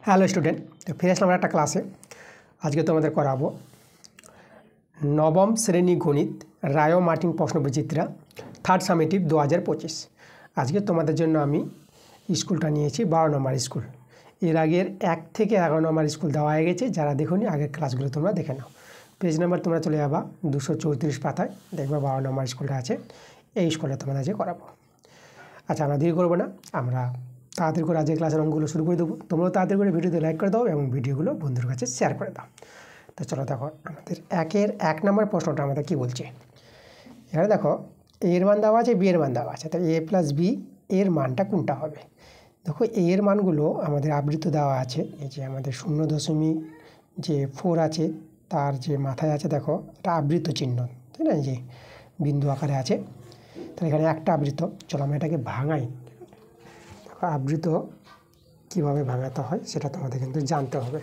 Hello student, তো ফিরে আসলাম একটা ক্লাসে। আজকে তোমাদের করাবো নবম শ্রেণী গণিত রায় মার্টিন প্রশ্নবিচিত্রা থার্ড সামেটিভ 2025। আজকে তোমাদের জন্য আমি স্কুলটা নিয়েছি 12 নম্বর স্কুল। এর আগের 1 থেকে 11 নম্বর স্কুল দেওয়া হয়ে গেছে। যারা দেখোনি আগের ক্লাসগুলো তোমরা দেখে নাও। পেজ নাম্বার তোমরা চলে যাবা 234 পাতায়, দেখবা 12 নম্বর স্কুলটা আছে। এই স্কুলটা তোমাদের আজকে করাবো। আচ্ছা, আমরা দেরি করবো না, আমরা তাড়াতাড়ি করে আজকে ক্লাসের অঙ্কগুলো শুরু করে দেবো। তোমরাও তাড়াতাড়ি করে ভিডিওতে লাইক করে দাও এবং ভিডিওগুলো বন্ধুর কাছে শেয়ার করে দাও। তো চলো দেখো, আমাদের 1 নম্বর প্রশ্নটা আমাদের কী বলছে। এখানে দেখো এর মান দেওয়া আছে, বি এর মান দেওয়া আছে। তো এ প্লাস বি এর মানটা কোনটা হবে? দেখো এর মানগুলো আমাদের আবৃত দেওয়া আছে। এই যে আমাদের 0.4 আছে, তার যে মাথায় আছে দেখো এটা আবৃত চিহ্ন, তাই না? এই যে বিন্দু আকারে আছে। তাহলে এখানে একটা আবৃত। চলো আমরা এটাকে ভাঙাই। আবৃত কীভাবে ভাঙাতে হয় সেটা তোমাদের কিন্তু জানতে হবে।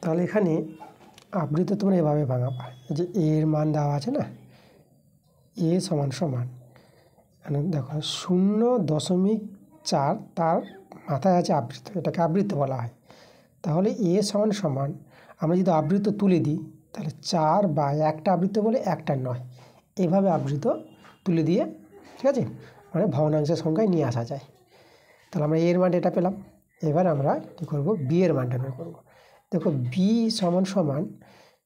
তাহলে এখানে আবৃত তোমরা এভাবে ভাঙাবা। যে এর মান দেওয়া আছে না, এ সমান সমান দেখো 0.4 তার মাথায় আছে আবৃত, এটাকে আবৃত বলা হয়। তাহলে এ সমান সমান আমরা যদি আবৃত তুলে দিই তাহলে 4 বা একটা আবৃত বলে একটা নয়, এভাবে আবৃত তুলে দিয়ে, ঠিক আছে, মানে ভগ্নাংশের সংখ্যায় নিয়ে আসা যায়। তাহলে আমরা এর মান এটা পেলাম। এবার আমরা কী করব, বি এর মানটা বের করব। দেখো বি সমান সমান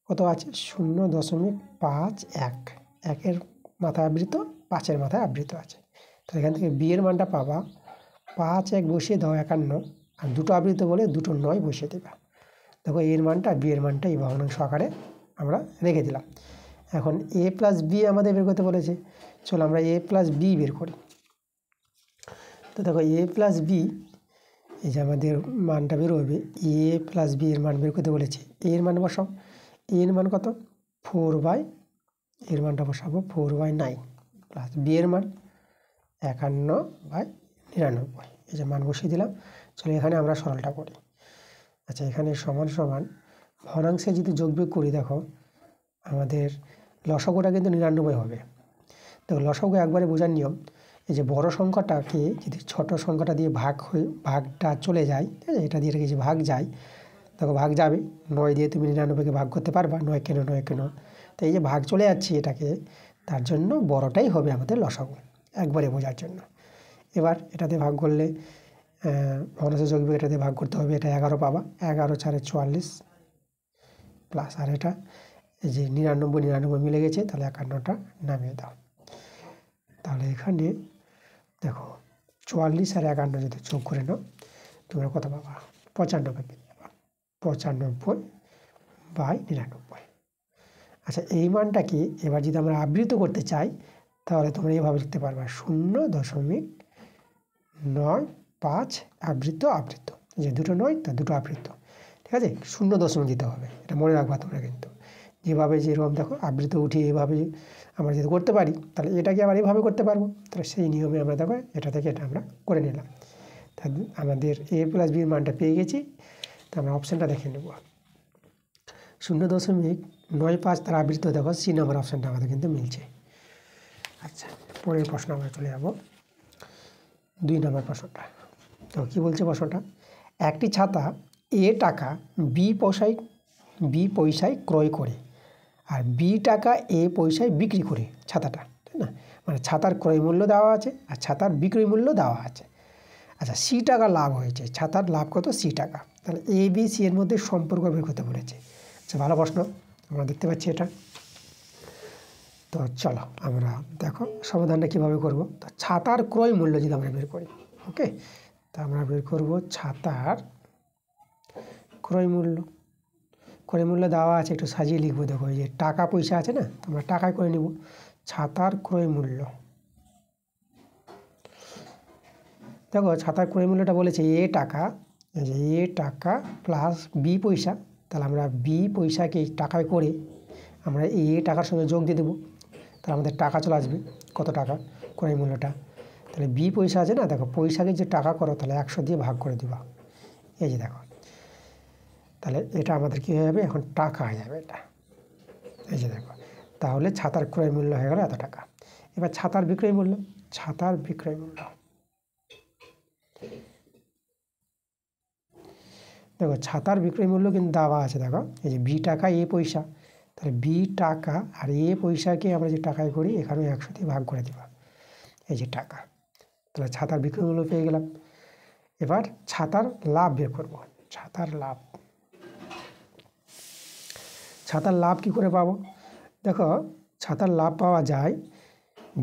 কত আছে, 0.51, একের মাথায় আবৃত, 5-এর মাথায় আবৃত আছে। তাহলে এখান থেকে বি এর মানটা পাবা 5 1 বসিয়ে দাও 51, আর দুটো আবৃত বলে দুটো 9 বসিয়ে দেবা। দেখো এর মানটা বি এর মানটা এই ভগ্নাংশ আকারে আমরা রেখে দিলাম। এখন এ প্লাস বি আমাদের বের করতে বলেছে। চলো আমরা এ প্লাস বি বের করি। তো দেখো এ প্লাস বি, এই যে আমাদের মানটা বের হবে, এ প্লাস বি এর মান বের করতে বলেছে। এর মান বসাও। এর মান কত, 4/, এর মানটা বসাবো 4/9, প্লাস বি এর মান 51/99। এই যে মান বসিয়ে দিলাম। চলো এখানে আমরা সরলটা করি। আচ্ছা, এখানে সমান সমান ভগ্নাংশে যদি যোগবিয়োগ করি, দেখো আমাদের লসাগুটা কিন্তু 99 হবে। দেখো লসাগু একবারে বোঝার নিয়ম, এই যে বড় সংখ্যাটাকে যদি ছোট সংখ্যাটা দিয়ে ভাগটা চলে যায়, ঠিক আছে, এটা দিয়ে রেখেছি ভাগ যায়, দেখো ভাগ যাবে, 9 দিয়ে তুমি 99কে ভাগ করতে পারবা, 9 কেন 9 কেন। তো এই যে ভাগ চলে যাচ্ছে এটাকে, তার জন্য বড়টাই হবে আমাদের লসাগু, একবারে বোঝার জন্য। এবার এটাতে ভাগ করলে ভগ্নাংশে যোগবিয়োগ এটাতে ভাগ করতে হবে, এটা 11 পাবা, 11 4 44 প্লাস, আর এটা এই যে 99 মিলে গেছে, তাহলে 51টা নামিয়ে দাও। তাহলে এখানে দেখো 44 আর 51 যদি যোগ করে নাও তোমরা কত পাবা, 95 পেয়ে যাবা, 95/99। আচ্ছা, এই মানটা কি এবার যদি আমরা আবৃত করতে চাই তাহলে তোমরা এইভাবে লিখতে পারবা, 0.95 আবৃত আবৃত, যে দুটো নয় তার দুটো আবৃত, ঠিক আছে, 0 দিতে হবে, এটা মনে রাখবা তোমরা। কিন্তু যেভাবে যেরকম দেখো আবৃত উঠিয়ে এভাবে আমরা যদি করতে পারি তাহলে এটাকে আবার এভাবে করতে পারবো। তাহলে সেই নিয়মে আমরা দেখো এটা থেকে এটা আমরা করে নিলাম। তাহলে আমাদের এ প্লাস বির মানটা পেয়ে গেছি। তো আমরা অপশানটা দেখে নেব, 0.95 তার আবৃত। দেখো সি নাম্বার অপশানটা আমাদের কিন্তু মিলছে। আচ্ছা, পরের প্রশ্ন আমরা চলে যাব 2 নম্বর প্রশ্নটা। তো কী বলছে প্রশ্নটা, একটি ছাতা এ টাকা বি পয়সায় ক্রয় করে আর বি টাকা এ পয়সায় বিক্রি করে ছাতাটা, তাই না? মানে ছাতার ক্রয় মূল্য দেওয়া আছে আর ছাতার বিক্রয় মূল্য দেওয়া আছে। আচ্ছা, সি টাকা লাভ হয়েছে, ছাতার লাভ কত, সি টাকা। তাহলে এ বি সি এর মধ্যে সম্পর্ক বের করতে বলেছে। আচ্ছা, ভালো প্রশ্ন, আমরা দেখতে পাচ্ছি এটা। তো চলো আমরা দেখো সমাধানটা কীভাবে করব। তো ছাতার ক্রয় মূল্য যদি আমরা বের করি, ওকে, তা আমরা বের করব ছাতার ক্রয় মূল্য। ক্রয় মূল্য দেওয়া আছে, একটু সাজিয়ে লিখবো। দেখো এই যে টাকা পয়সা আছে না, তোমরা টাকায় করে নিব। ছাতার ক্রয় মূল্য, দেখো ছাতার ক্রয় মূল্যটা বলেছে এ টাকা, এই যে এ টাকা প্লাস বি পয়সা। তাহলে আমরা বি পয়সাকে টাকায় করে আমরা এ টাকার সঙ্গে যোগ দিয়ে দেবো। তাহলে আমাদের টাকা চলে আসবে, কত টাকা, ক্রয় মূল্যটা। তাহলে বি পয়সা আছে না, দেখো পয়সাকে যে টাকা করো তাহলে 100 দিয়ে ভাগ করে দিবা। এই যে দেখো, তাহলে এটা আমাদের কী হয়ে যাবে, এখন টাকা হয়ে যাবে এটা। এই যে দেখো, তাহলে ছাতার ক্রয় মূল্য হয়ে গেল এত টাকা। এবার ছাতার বিক্রয় মূল্য, ছাতার বিক্রয় মূল্য দেখো ছাতার বিক্রয় মূল্য কিন্তু দেওয়া আছে, দেখো এই যে বি টাকা এ পয়সা, তাহলে বি টাকা আর এ পয়সাকে আমরা যে টাকায় করি এখানে 100 দিয়ে ভাগ করে দেবো, এই যে টাকা, তাহলে ছাতার বিক্রয় মূল্য পেয়ে গেলাম। এবার ছাতার লাভ বের করব। ছাতার লাভ, ছাতার লাভ কী করে পাবো? দেখো ছাতার লাভ পাওয়া যায়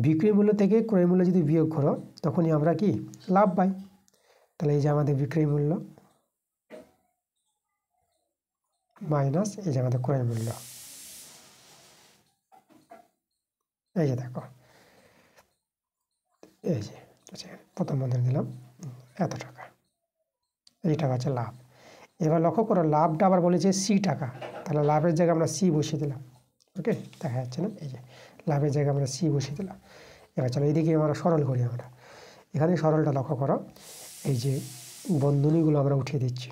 বিক্রয় মূল্য থেকে ক্রয় মূল্য যদি বিয়োগ করো তখনই আমরা কি লাভ পাই। তাহলে এই যে আমাদের বিক্রয় মূল্য মাইনাস এই যে আমাদের ক্রয় মূল্য, এই যে দেখো এই যে প্রথম বন্ধন দিলাম এত টাকা, এই টাকা হচ্ছে লাভ। এবার লক্ষ্য করো লাভটা আবার বলেছে সি টাকা, তাহলে লাভের জায়গায় আমরা সি বসিয়ে দিলাম। ওকে, দেখা যাচ্ছে না, এই যে লাভের জায়গায় আমরা সি বসিয়ে দিলাম। এবার চলো এইদিকে আমরা সরল করি। আমরা এখানে সরলটা লক্ষ্য করো, এই যে বন্ধনীগুলো আমরা উঠিয়ে দিচ্ছি।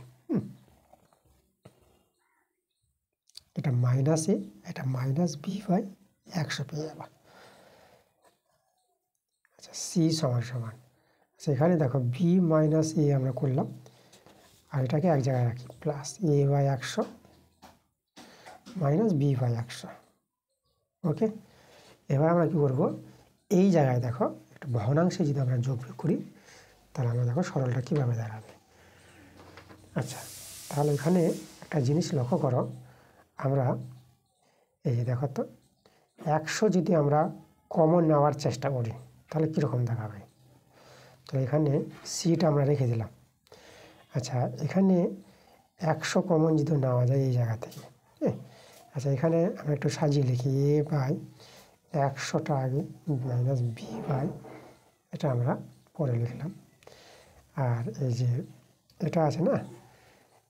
এটা মাইনাস এ, এটা মাইনাস বি বাই 100 পেয়ে যাবা। আচ্ছা সি সমান সমান, আচ্ছা এখানে দেখো বি মাইনাস এ আমরা করলাম, আর এটাকে এক জায়গায় রাখি, plus a by 100 minus b by 100। Okay, এবার আমরা কী করবো, এই জায়গায় দেখো একটা ভগ্নাংশে যদি আমরা যোগ করি তাহলে আমরা দেখো সরলটা কীভাবে দাঁড়াবে। আচ্ছা তাহলে এখানে একটা জিনিস লক্ষ্য করো, আমরা এই যে দেখো তো 100 যদি আমরা কমন নেওয়ার চেষ্টা করি তাহলে কীরকম দেখাবে। তো এখানে সিটা আমরা রেখে দিলাম। আচ্ছা এখানে 100 কমন যদি নেওয়া যায় এই জায়গা থেকে, হ্যাঁ। আচ্ছা এখানে আমরা একটু সাজিয়ে লিখি, এ বাই 100টা আগে মাইনাস বি বাই, এটা আমরা পরে লিখলাম। আর এই যে এটা আছে না,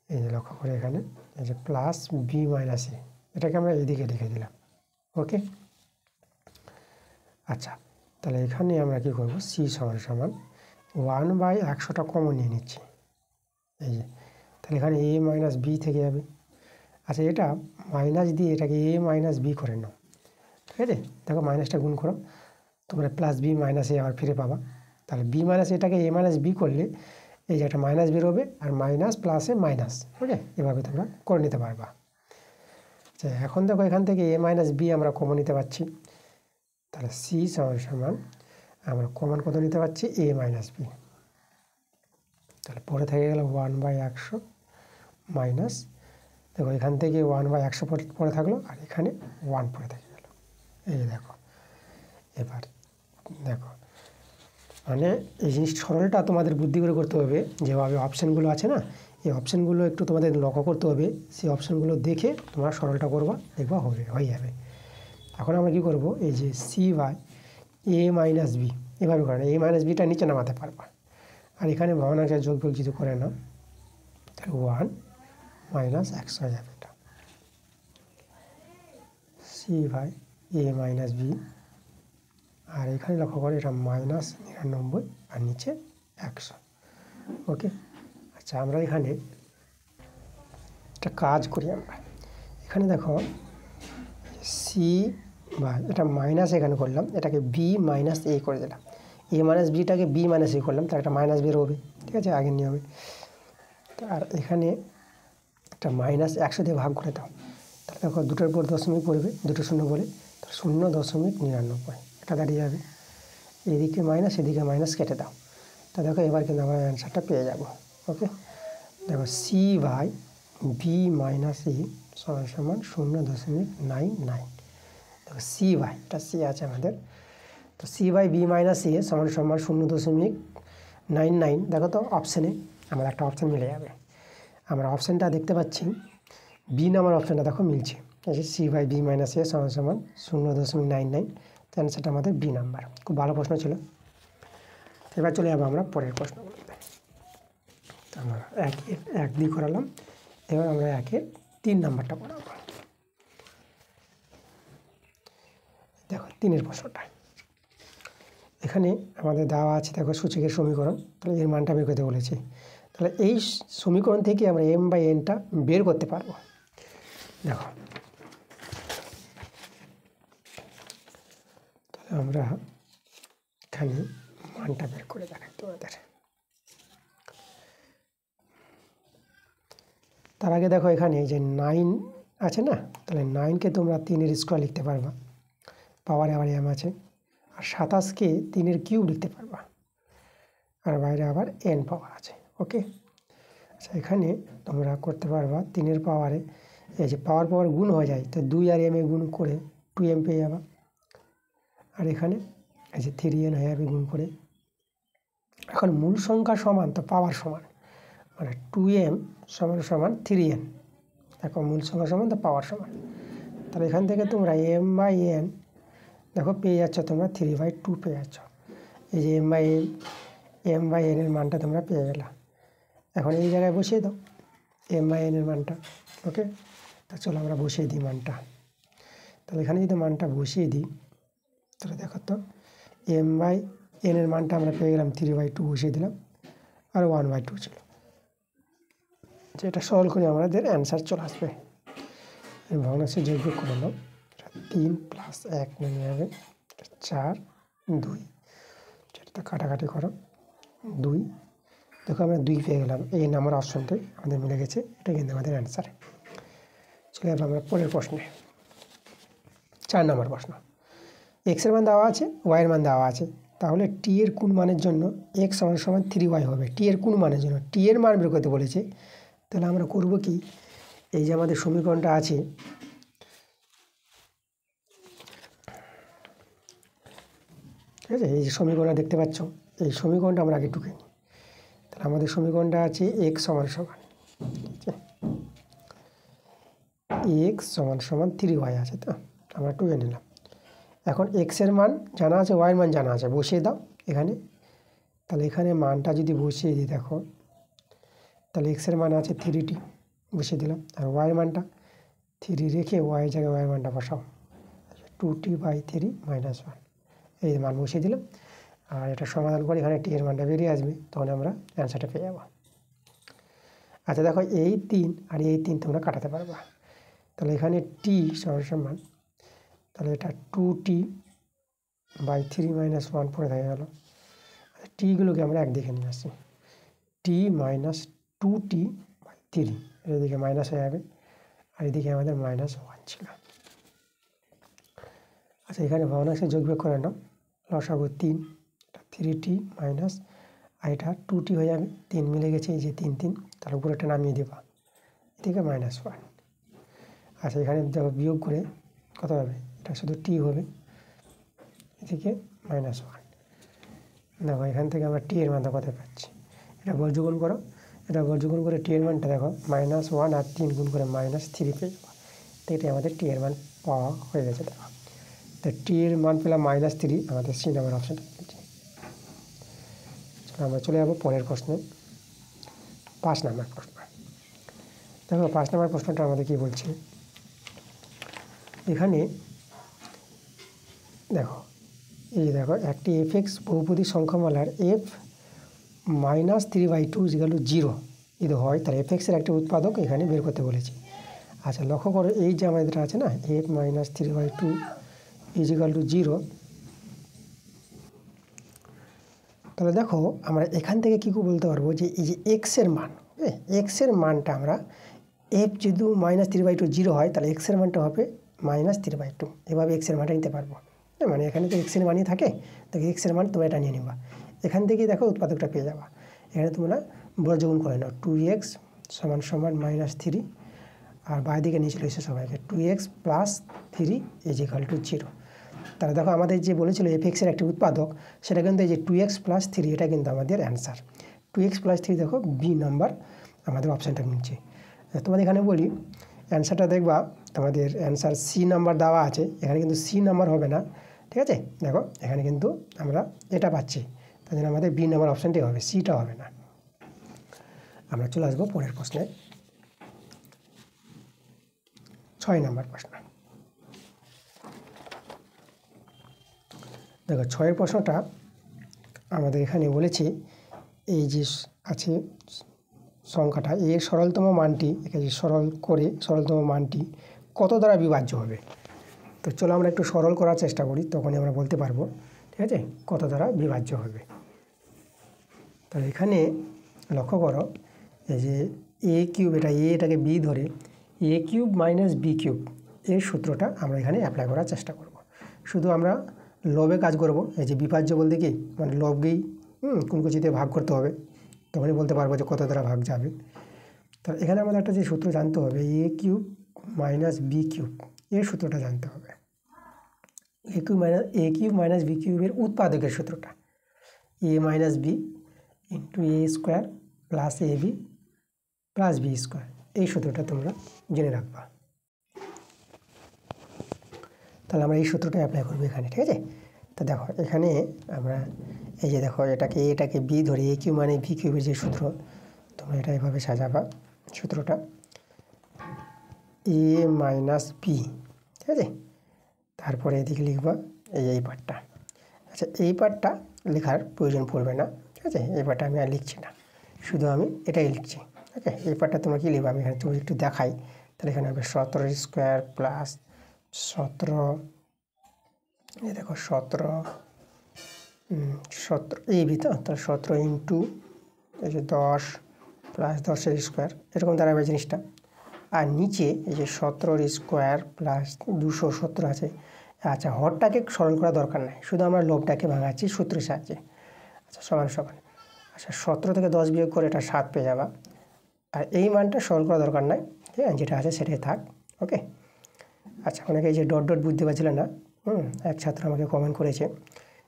এই যে লক্ষ্য করে এখানে এই যে প্লাস বি মাইনাস এ, এটাকে আমরা এইদিকে লিখে দিলাম। ওকে, আচ্ছা তাহলে এখানে আমরা কী করবো, সি সমান সমান 1/100টা কমন নিয়ে নিচ্ছি, এই যে তাহলে এখানে এ মাইনাস বি থেকে যাবে। আচ্ছা এটা মাইনাস দিয়ে এটাকে এ মাইনাস বি করে নাও, ঠিক আছে। দেখো মাইনাসটা গুণ করো, তোমরা প্লাস বি মাইনাস এ আবার ফিরে পাবা। তাহলে বি মাইনাস এটাকে এ মাইনাস বি করলে এই যে একটা মাইনাস বেরোবে, আর মাইনাস প্লাসে মাইনাস, ওকে, এভাবে তোমরা করে নিতে পারবা। আচ্ছা এখন দেখো এখান থেকে এ মাইনাস বি আমরা কমন নিতে পারছি, তাহলে সি সমান সমান আমরা কমন কত নিতে পারছি, এ মাইনাস বি। তাহলে পরে থেকে গেল 1/100 মাইনাস, দেখো এখান থেকে 1/100 পরে থাকলো, আর এখানে 1 পরে থেকে গেল, এই যে দেখো। এবার দেখো মানে এই জিনিস সরলটা তোমাদের বুদ্ধি করে করতে হবে, যেভাবে অপশানগুলো আছে না, এই অপশানগুলো একটু তোমাদের লক্ষ্য করতে হবে, সেই অপশানগুলো দেখে তোমরা সরলটা করবা, দেখবা হয়ে যাবে। এখন আমরা কী করবো, এই যে c by A minus b এভাবে করে না, এ মাইনাস বিটা নিচে নামাতে পারবা, আর এখানে ভগ্নাংশের যোগফল কিছু করে না, তাহলে 1 মাইনাস 100 হয়ে যাবে। এটা C by A minus B, আর এখানে লক্ষ্য করে এটা মাইনাস 99 আর নিচে 100। ওকে, আচ্ছা আমরা এখানে একটা কাজ করি, আমরা এখানে দেখো সি বা এটা মাইনাস এখানে করলাম, এটাকে বি মাইনাস এ করে দিলাম, এ মাইনাস বিটাকে বি মাইনাস এ করলাম, তার একটা মাইনাস বেরোবে, ঠিক আছে, আগের নিয়মে। আর এখানে একটা মাইনাস 100 দিয়ে ভাগ করে দাও, তাহলে দেখো দুটোর পর দশমিক পড়বে, দুটো শূন্য বলে, তো 0.99 এটা দাঁড়িয়ে যাবে। এদিকে মাইনাস এদিকে মাইনাস কেটে দাও, তা দেখো এবার কিন্তু আমরা অ্যান্সারটা পেয়ে যাব। ওকে, দেখো সি বাই বি মাইনাস এ সমান সমান 0.99। দেখো সি বাই, এটা সি আছে আমাদের, তো সি বাই বি মাইনাস এ সমান সমান 0.99। দেখো তো অপশানে আমার একটা অপশান মিলে যাবে, আমরা অপশানটা দেখতে পাচ্ছি, বি নাম্বার অপশানটা দেখো মিলছে, এই যে সি বাই বি মাইনাস এ সমান সমান 0.99, তো অ্যান্সারটা আমাদের বি নাম্বার। খুব ভালো প্রশ্ন ছিল। এবার চলে যাবো আমরা পরের প্রশ্নগুলোতে। আমরা 1 দিয়ে করালাম, এবার আমরা 3 নাম্বারটা করাবো। দেখো 3-এর প্রশ্নটা এখানে আমাদের দেওয়া আছে, দেখো সূচকের সমীকরণ, তাহলে এর মানটা বের করতে বলেছি। তাহলে এই সমীকরণ থেকে আমরা এম বাই এনটা বের করতে পারবো। দেখো তাহলে আমরা এখানে মানটা বের করে দেখাই তোমাদের। তার আগে দেখো এখানে যে 9 আছে না, তাহলে 9কে তোমরা 3-এর স্কোয়ার লিখতে পারবা, পাওয়ারে আবার m আছে। আর 27কে 3-এর কিউব লিখতে পারবা, আর বাইরে আবার n পাওয়ার আছে। ওকে, আচ্ছা এখানে তোমরা করতে পারবা 3-এর পাওয়ারে এই যে পাওয়ার গুণ হয়ে যায়, তো 2 আর m এ গুণ করে 2m পেয়ে যাবা। আর এখানে এই যে 3n হয়ে যাবে গুণ করে। এখন মূল সংখ্যা সমান তো পাওয়ার সমান, মানে 2m সমান 3n। দেখো মূল সংখ্যা সমান তো পাওয়ার সমান, তাহলে এখান থেকে তোমরা m/n দেখো পেয়ে যাচ্ছ, তোমরা 3/2 পেয়ে যাচ্ছ। এই যে m/n এর মানটা তোমরা পেয়ে গেলা। এখন এই জায়গায় বসিয়ে দাও m/n এর মানটা। ওকে, তা চলো আমরা বসিয়ে দিই মানটা। তাহলে এখানে যদি মানটা বসিয়ে দিই, তাহলে দেখো তো m/n এর মানটা আমরা পেয়ে গেলাম 3/2, বসিয়ে দিলাম, আর 1/2 ছিল। যেটা সরল করে আমাদের অ্যান্সার চলে আসবে। ভগ্নাংশে যোগ করে নাও, 3 + 1 নেমে যাবে 4, 2, যেটা কাটাকাটি করো 2। দেখো আমরা 2 পেয়ে গেলাম, এই নাম্বার অপশনটাই আমাদের মিলে গেছে, এটা কিন্তু আমাদের অ্যান্সার। চলে যাবো আমরা পরের প্রশ্নে। 4 নম্বর প্রশ্ন। এক্সের মান দেওয়া আছে, ওয়াইয়ের মান দেওয়া আছে, তাহলে টি এর কোন মানের জন্য x = 3y হবে? টি এর কোন মানের জন্য টি এর মান বের করতে বলেছে। তাহলে আমরা করব কি, এই যে আমাদের সমীকরণটা আছে, ঠিক আছে, এই যে সমীকরণটা দেখতে পাচ্ছ, এই সমীকরণটা আমরা আগে টুকে নিই। তাহলে আমাদের সমীকরণটা আছে x = x = 3y আছে, তো আমরা টুকে নিলাম। এখন x এর মান জানা আছে, y এর মান জানা আছে, বসিয়ে দাও এখানে। তাহলে এখানে মানটা যদি বসিয়ে দিই, দেখো তাহলে x এর মান আছে 3t, বসিয়ে দিলাম। আর y এর মানটা 3 রেখে y এর জায়গায় y এর মানটা বসাও, 2t/3 - 1, এই মান বসিয়ে দিলাম। আর এটা সমাধান করে এখানে t এর মানটা বেরিয়ে আসবে, তখন আমরা অ্যান্সারটা পেয়ে যাব। আচ্ছা দেখো এই 3 আর এই 3 তোমরা কাটাতে পারবা। তাহলে এখানে t সমান, তাহলে এটা 2t/3 - 1 পড়ে থেকে গেল। টিগুলোকে আমরা একদিকে নিয়ে আসি, t - 2t/3, এদিকে মাইনাস হয়ে যাবে, আর এদিকে আমাদের -1 ছিল। আচ্ছা এখানে ভগ্নাংশে যোগ বিয়োগ করে নাও, লসাগু 3, 3t মাইনাস, আর এটা 2t হয়ে যাবে, 3 মিলে গেছে, এই যে 3, তার উপরে একটা নামিয়ে দেবা, এদিকে -1। আচ্ছা এখানে দেখো বিয়োগ করে কত হবে, এটা শুধু t হবে, এদিকে -1। দেখো এখান থেকে আমরা টি এর মানটা কত পাচ্ছি, এটা বর্গগুণ করো, এটা বর্গগুণ করে টি এর মানটা দেখো -1 আর 3 গুণ করে -3 পেয়ে যাবো। তো এটাই আমাদের টি এর মান পাওয়া হয়ে গেছে। দেখো তো টি এর মান পেলাম -3, আমাদের সি নাম্বার অপশানটা পেয়েছি। আমরা চলে যাবো পরের প্রশ্নে, 5 নম্বর প্রশ্ন। দেখো 5 নম্বর প্রশ্নটা আমাদের কি বলছে, এখানে দেখো এই যে দেখো একটি f(x) বহুপদী সংখ্যামালার f - 3/2 = 0 যদি হয়, তাহলে f(x) এর একটি উৎপাদক এখানে বের করতে বলেছি। আচ্ছা লক্ষ্য করো, এই যে আমাদের আছে না f - 3/2 = 0, তাহলে দেখো আমরা এখান থেকে কী বলতে পারবো যে এই যে x এর মান, x এর মানটা আমরা f যদি -3/2 0 হয়, তাহলে x এর মানটা হবে -3/2, এভাবে x এর মানটা নিতে পারবো। মানে এখানে তো x এর মানই থাকে, তো x এর মান তোমরা এটা নিয়ে নিবা, এখান থেকেই দেখো উৎপাদকটা পেয়ে যাবা। এখানে তোমরা বর্গমূল করে নাও, 2x = -3, আর বাঁ দিকে নিয়ে চলে এসে সবাইকে 2x + 3 = 0। তাহলে দেখো আমাদের যে বলেছিল f(x) এর একটি উৎপাদক, সেটা কিন্তু এই যে 2x + 3, এটা কিন্তু আমাদের অ্যান্সার। 2x + 3 দেখো বি নাম্বার আমাদের অপশানটা নিচ্ছে। তোমাদের এখানে বলি অ্যান্সারটা দেখবা, তোমাদের অ্যান্সার সি নাম্বার দেওয়া আছে, এখানে কিন্তু সি নাম্বার হবে না, ঠিক আছে। দেখো এখানে কিন্তু আমরা এটা পাচ্ছি, তাই জন্য আমাদের বি নাম্বার অপশানটাই হবে, সিটা হবে না। আমরা চলে আসবো পরের প্রশ্নে, 6 নম্বর প্রশ্ন। দেখো 6 প্রশ্নটা আমাদের এখানে বলেছে, এই যে আছে সংখ্যাটা এর সরলতম মানটি, এখানে সরল করে সরলতম মানটি কত দ্বারা বিভাজ্য হবে। তো চলো আমরা একটু সরল করার চেষ্টা করি, তখনই আমরা বলতে পারবো, ঠিক আছে, কত দ্বারা বিভাজ্য হবে। তাহলে এখানে লক্ষ্য করো, এই যে এ কিউব, এটাকে বি ধরে এ কিউব মাইনাস বি কিউব এর সূত্রটা আমরা এখানে অ্যাপ্লাই করার চেষ্টা করব। শুধু আমরা লবে কাজ করব। এই যে বিভাজ্য বলতে কি মানে লবকেই কোন কিছুতে ভাগ করতে হবে, তখনই বলতে পারবো যে কত দ্বারা ভাগ যাবে। তো এখানে আমাদের একটা যে সূত্র জানতে হবে এ কিউব মাইনাস বি কিউব এর সূত্রটা জানতে হবে। এ কিউব মাইনাস বি কিউবের উৎপাদকের সূত্রটা এ minus B into A square plus A B plus B square, এই সূত্রটা তোমরা জেনে রাখবা। তাহলে আমরা এই সূত্রটা অ্যাপ্লাই করবো এখানে, ঠিক আছে। তো দেখো এখানে আমরা এই যে দেখো এটাকে বি ধরে এ কিউ মানে ভি কিউবের যে সূত্র, তোমরা এটা এভাবে সাজাবা সূত্রটা এ মাইনাস বি, ঠিক আছে। তারপরে এদিকে লিখবা এই পার্টটা। আচ্ছা, এই পার্টটা লেখার প্রয়োজন পড়বে না, ঠিক আছে। এই পার্টটা আমি আর লিখছি না, শুধু আমি এটাই লিখছি, ওকে। এই পার্টটা তোমরা কী লিখবে আমি এখানে তুমি একটু দেখাই। তাহলে এখানে হবে 17 স্কোয়ার প্লাস 17, এই দেখো 17 এই বি, তো তাহলে 17 ইন্টু এই যে 10 প্লাস 10 স্কোয়ার, এরকম দাঁড়াবে জিনিসটা। আর নিচে এই যে 17 স্কোয়ার প্লাস 217 আছে। আচ্ছা, হরটাকে সরল করা দরকার নাই, শুধু আমরা লবটাকে ভাঙাচ্ছি সূত্রের সাহায্যে। আচ্ছা, সমান সমান। আচ্ছা, 17 থেকে 10 বিয়োগ করে এটা 7 পেয়ে যাবা। আর এই মানটা সরল করা দরকার নাই, ঠিক আছে, যেটা আছে সেটাই থাক, ওকে। আচ্ছা, অনেকে এই যে ডট ডট বুঝতে পারছিলেন না, এক ছাত্র আমাকে কমেন্ট করেছে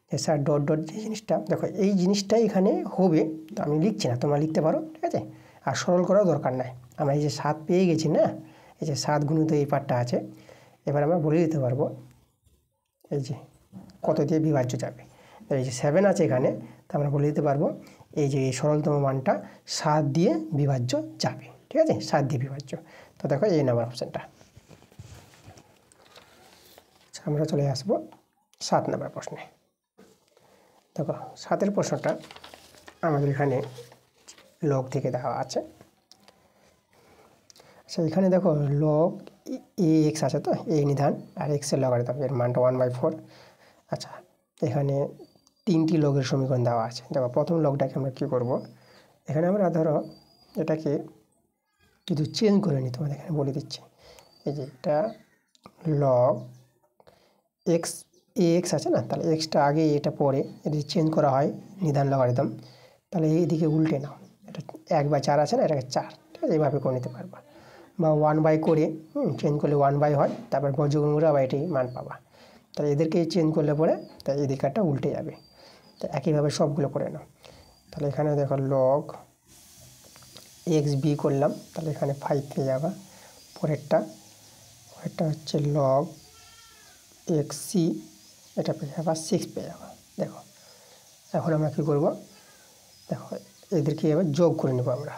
যে স্যার ডট ডট যে জিনিসটা, দেখো এই জিনিসটাই এখানে হবে, তো আমি লিখছি না, তোমরা লিখতে পারো, ঠিক আছে। আর সরল করাও দরকার নাই, আমরা এই যে 7 পেয়ে গেছি না, এই যে 7 গুণিত এই পার্টটা আছে, এবার আমরা বলে দিতে পারবো এই যে কত দিয়ে বিভাজ্য যাবে। এই যে 7 আছে এখানে, তা আমরা বলে দিতে পারবো এই যে এই সরলতম মানটা 7 দিয়ে বিভাজ্য যাবে, ঠিক আছে, 7 দিয়ে বিভাজ্য। তো দেখো এই নাম্বার অপশানটা। আচ্ছা, আমরা চলে আসবো 7 নাম্বার প্রশ্নে। দেখো 7 প্রশ্নটা আমাদের এখানে লগ থেকে দেওয়া আছে। আচ্ছা, এখানে দেখো লগ এ এক্স আছে, তো এই নিধান আর এক্সের লগারিদম, এর মানটা 1/4। আচ্ছা, এখানে 3টি লগের সমীকরণ দেওয়া আছে। দেখো প্রথম লগটাকে আমরা কী করব, এখানে আমরা ধরো এটাকে কিছু চেঞ্জ করে নিই, তোমাদের এখানে বলে দিচ্ছি। এই যে এটা লগ এক্স এ এক্স আছে না, তাহলে এক্সটা আগে এটা পরে যদি চেঞ্জ করা হয় নিধান লগারিদম, তাহলে এইদিকে উল্টে নাও, এটা 1/4 আছে না, এটাকে 4, ঠিক আছে, এইভাবে করে নিতে পারবা। বা 1/, করে চেঞ্জ করলে 1/, হয়, তারপর বর্গমূল করে আবার এটাই মান পাবা। তাহলে এদেরকে চেঞ্জ করলে পরে তাই এই দিকটা উল্টে যাবে। তো একইভাবে সবগুলো করে নাও। তাহলে এখানে দেখো লগ এক্স বি করলাম, তাহলে এখানে 5 পেয়ে যাবা। পরেরটা হচ্ছে লগ এক্স সি, এটা পেয়ে যাবা 6 পেয়ে যাবা। দেখো এখন আমরা কী করবো, দেখো এদেরকে এবার যোগ করে নেবো আমরা।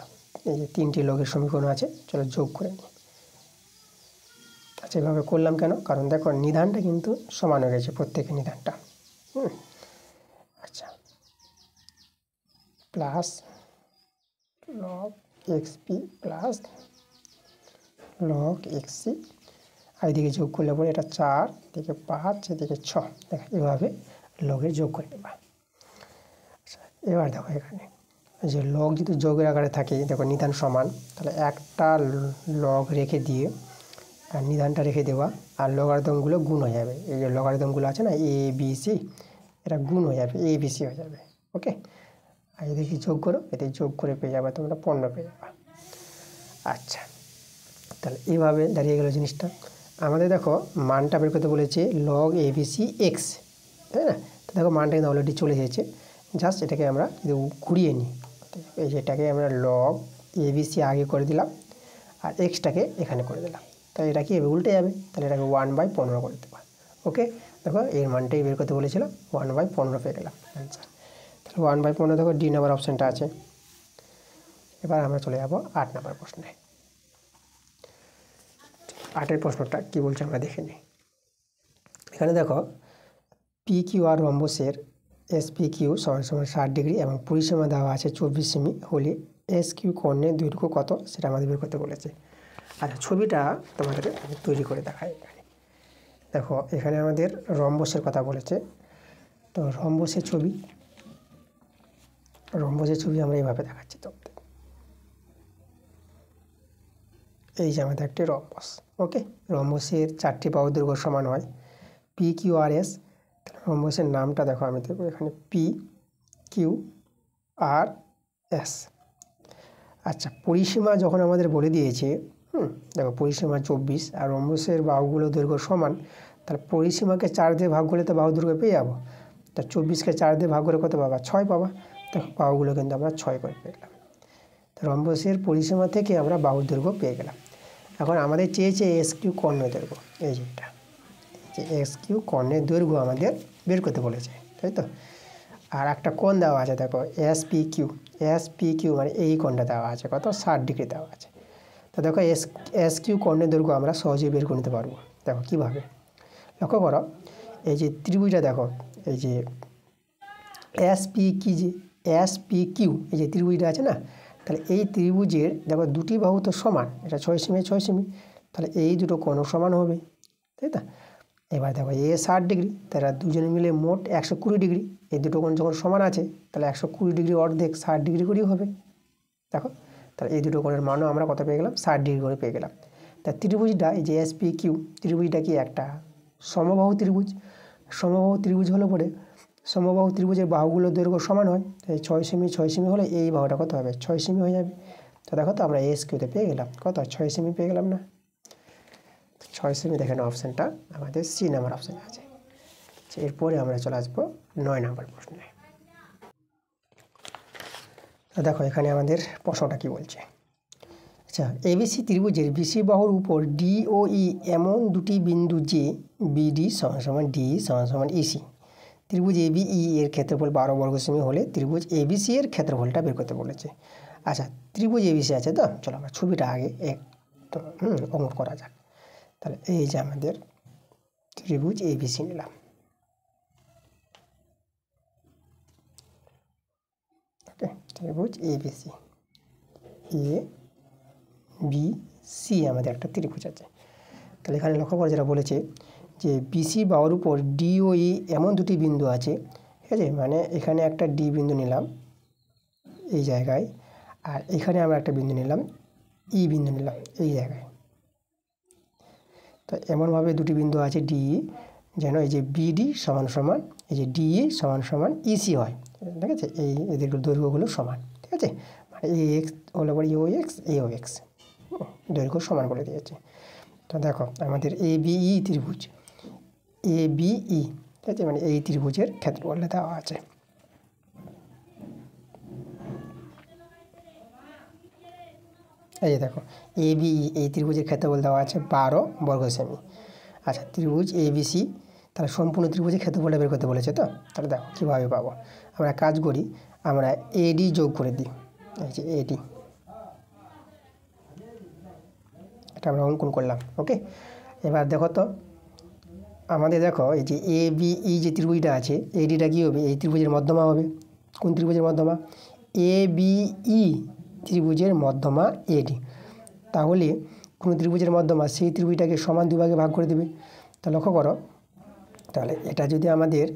এই যে 3টি লগের সমীকরণ আছে, চলো যোগ করে নিই। আচ্ছা, এভাবে করলাম কেন, কারণ দেখো নিধানটা কিন্তু সমান হয়ে গেছে প্রত্যেকের নিধানটা। আচ্ছা, plus log x P plus log x C, আর এদিকে যোগ করলে পরে এটা 4, এদিকে 5, এদিকে 6, দেখো এভাবে লগের যোগ করে নেবা। আচ্ছা, এবার দেখো এখানে যে লগ যদি যোগের আকারে থাকে, দেখো নিধান সমান, তাহলে একটা লগ রেখে দিয়ে আর নিধানটা রেখে দেওয়া, আর লগারিদমগুলো গুণ হয়ে যাবে। এই যে লগারিদমগুলো আছে না এ বি সি, এটা গুণ হয়ে যাবে, এ বি সি হয়ে যাবে, ওকে। আর এদিকে যোগ করো, এতে যোগ করে পেয়ে যাবে তোমরা 15 পেয়ে যাবা। আচ্ছা, তাহলে এইভাবে দাঁড়িয়ে গেল জিনিসটা। আমাদের দেখো মানটা বের করতে বলেছে log A B C x, তাই না। তো দেখো মানটা কিন্তু অলরেডি চলে এসেছে, জাস্ট এটাকে আমরা যদি ঘুরিয়ে নিই, এই যে এটাকে আমরা লগ এ বি সি আগে করে দিলাম আর এক্সটাকে এখানে করে দিলাম, তাহলে এটা কি উল্টে যাবে, তাহলে এটাকে 1/15 করে দেবো, ওকে। দেখো এর মানটাই বের করতে বলেছিল, 1/15 পেয়ে গেলাম অ্যান্সার। তাহলে 1/15 দেখো ডি নাম্বার অপশানটা আছে। এবার আমরা চলে যাব 8 নাম্বার প্রশ্নে। 8 প্রশ্নটা কী বলছে আমরা দেখে নিই। এখানে দেখো P Q R রম্বসের S P Q সমান 60 ডিগ্রি এবং পরিসীমা দেওয়া আছে 24 সেমি হলে এস কিউ কর্ণের দৈর্ঘ্য কত, সেটা আমাদের বের করতে বলেছে। আচ্ছা, ছবিটা তোমাদের তৈরি করে দেখাই। এখানে দেখো এখানে আমাদের রম্বসের কথা বলেছে, তো রম্বসের ছবি আমরা এইভাবে দেখাচ্ছি। তো এই যে আমাদের একটি রম্বস। ওকে, রম্বসের 4টি বাহু দৈর্ঘ্য সমান হয় পি কিউ আর এস। রম্বসের নামটা দেখো, আমি দেখবো এখানে পি কিউ আর এস। আচ্ছা, পরিসীমা যখন আমাদের বলে দিয়েছে, দেখো পরিসীমা 24 আর রম্বসের বাহুগুলো দৈর্ঘ্য সমান, তাহলে পরিসীমাকে 4 দিয়ে ভাগ করলে তো বাহু দৈর্ঘ্য পেয়ে যাবো। তা 24কে 4 দিয়ে ভাগ করে কত পাবা? 6 পাবা। দেখো বাহুগুলো কিন্তু আমরা 6 করে পেয়ে গেলাম। তো রম্বসের পরিসীমা থেকে আমরা বাহুর দৈর্ঘ্য পেয়ে গেলাম। এখন আমাদের চেয়েছে এস কিউ কর্ণের দৈর্ঘ্য, এই যে এটা, যে এস কিউ কর্ণের দৈর্ঘ্য আমাদের বের করতে বলেছে, তাই তো। আর একটা কোণ দেওয়া আছে, দেখো এস পি কিউ মানে এই কোণটা দেওয়া আছে, কত? 60 ডিগ্রি দেওয়া আছে। তো দেখো এস কিউ কর্ণের দৈর্ঘ্য আমরা সহজেই বের করে নিতে পারবো। দেখো কীভাবে, লক্ষ্য করো, এই যে ত্রিভুজটা দেখো, এই যে এস পি কিউ এই যে ত্রিভুজটা আছে না, তাহলে এই ত্রিভুজের দেখো দুটি বাহু তো সমান, এটা 6 সেমি 6 সেমি, তাহলে এই দুটো কোণও সমান হবে, তাই তো। এবার দেখো এ 60 ডিগ্রি, তারা দুজনে মিলে মোট 120 ডিগ্রি। এই দুটো কোণ যখন সমান আছে, তাহলে 120 ডিগ্রি অর্ধেক 60 ডিগ্রি করেই হবে। দেখো, তাহলে এই দুটো কোণের মানও আমরা কত পেয়ে গেলাম? 60 ডিগ্রি করে পেয়ে গেলাম। তা ত্রিভুজটা, এই যে এস পি কিউ ত্রিভুজটা কি একটা সমবাহু ত্রিভুজ। সমবাহু ত্রিভুজ হলে পরে সমবাহু ত্রিভুজের বাহুগুলোর দৈর্ঘ্য সমান হয়। এই 6 সেমি হলে এই বাহুটা কত হবে? 6 সেমি হয়ে যাবে। তো দেখো তো আমরা এস কিউতে পেয়ে গেলাম কত? 6 সেমি পেয়ে গেলাম না? 6 সেমি দেখেন, অপশানটা আমাদের সি নাম্বার অপশানে আছে। এরপরে আমরা চলে আসবো 9 নাম্বার প্রশ্নে। তো দেখো এখানে আমাদের প্রশ্নটা কি বলছে। আচ্ছা, এবিসি ত্রিভুজের বিসি বাহুর উপর ডি ও ই এমন দুটি বিন্দু যে বিডি সমান ডি সমান ইসি। ত্রিভুজ এবিই এর ক্ষেত্রফল 12 বর্গ সেমি হলে ত্রিভুজ এবিসি এর ক্ষেত্রফলটা বের করতে বলেছে। আচ্ছা, ত্রিভুজ এবিসি আছে তো, চলো আমরা ছবিটা আগে একটু অঙ্কন করা যাক। তাহলে এই যে আমাদের ত্রিভুজ এবিসি নিলাম। ওকে, ত্রিভুজ এবিসি, এ বি সি আমাদের একটা ত্রিভুজ আছে। তাহলে এখানে লক্ষ্য করে যেটা বলেছে যে বিসি বাহুর উপর ডি ও ই এমন দুটি বিন্দু আছে, ঠিক আছে। মানে এখানে একটা ডি বিন্দু নিলাম এই জায়গায়, আর এখানে আমরা একটা বিন্দু নিলাম ই বিন্দু নিলাম এই জায়গায়। তো এমনভাবে দুটি বিন্দু আছে ডি, যেন এই যে বিডি সমান সমান এই যে ডিই সমান সমান ইসি হয়, ঠিক আছে। এই এদের দৈর্ঘ্যগুলো সমান, ঠিক আছে। মানে এ এক্স হলো পরে এও এক্স দৈর্ঘ্য সমান করে দিয়েছে। তো দেখো আমাদের এ বিই ত্রিভুজ, এ বিই, ঠিক আছে, মানে এই ত্রিভুজের ক্ষেত্রফলটা দেওয়া আছে। এই যে দেখো এ বিই এই ত্রিভুজের ক্ষেত্রফল দেওয়া আছে 12 বর্গ সেমি। আচ্ছা, ত্রিভুজ এ বি সি, তাহলে সম্পূর্ণ ত্রিভুজের ক্ষেত্রফলটা বের করতে বলেছে। তো তাহলে দেখো কীভাবে পাবো, আমরা কাজ করি, আমরা এডি যোগ করে দিই। এই যে এডি, এটা আমরা অঙ্কন করলাম। ওকে, এবার দেখো তো আমাদের দেখো এই যে এ বিই যে ত্রিভুজটা আছে, এডিটা কী হবে? এই ত্রিভুজের মধ্যমা হবে। কোন ত্রিভুজের মধ্যমা? এ বিই ত্রিভুজের মধ্যমা এডি। তাহলে কোনো ত্রিভুজের মধ্যমা সেই ত্রিভুজটাকে সমান দুই ভাগে ভাগ করে দেবে। তা লক্ষ্য করো, তাহলে এটা যদি আমাদের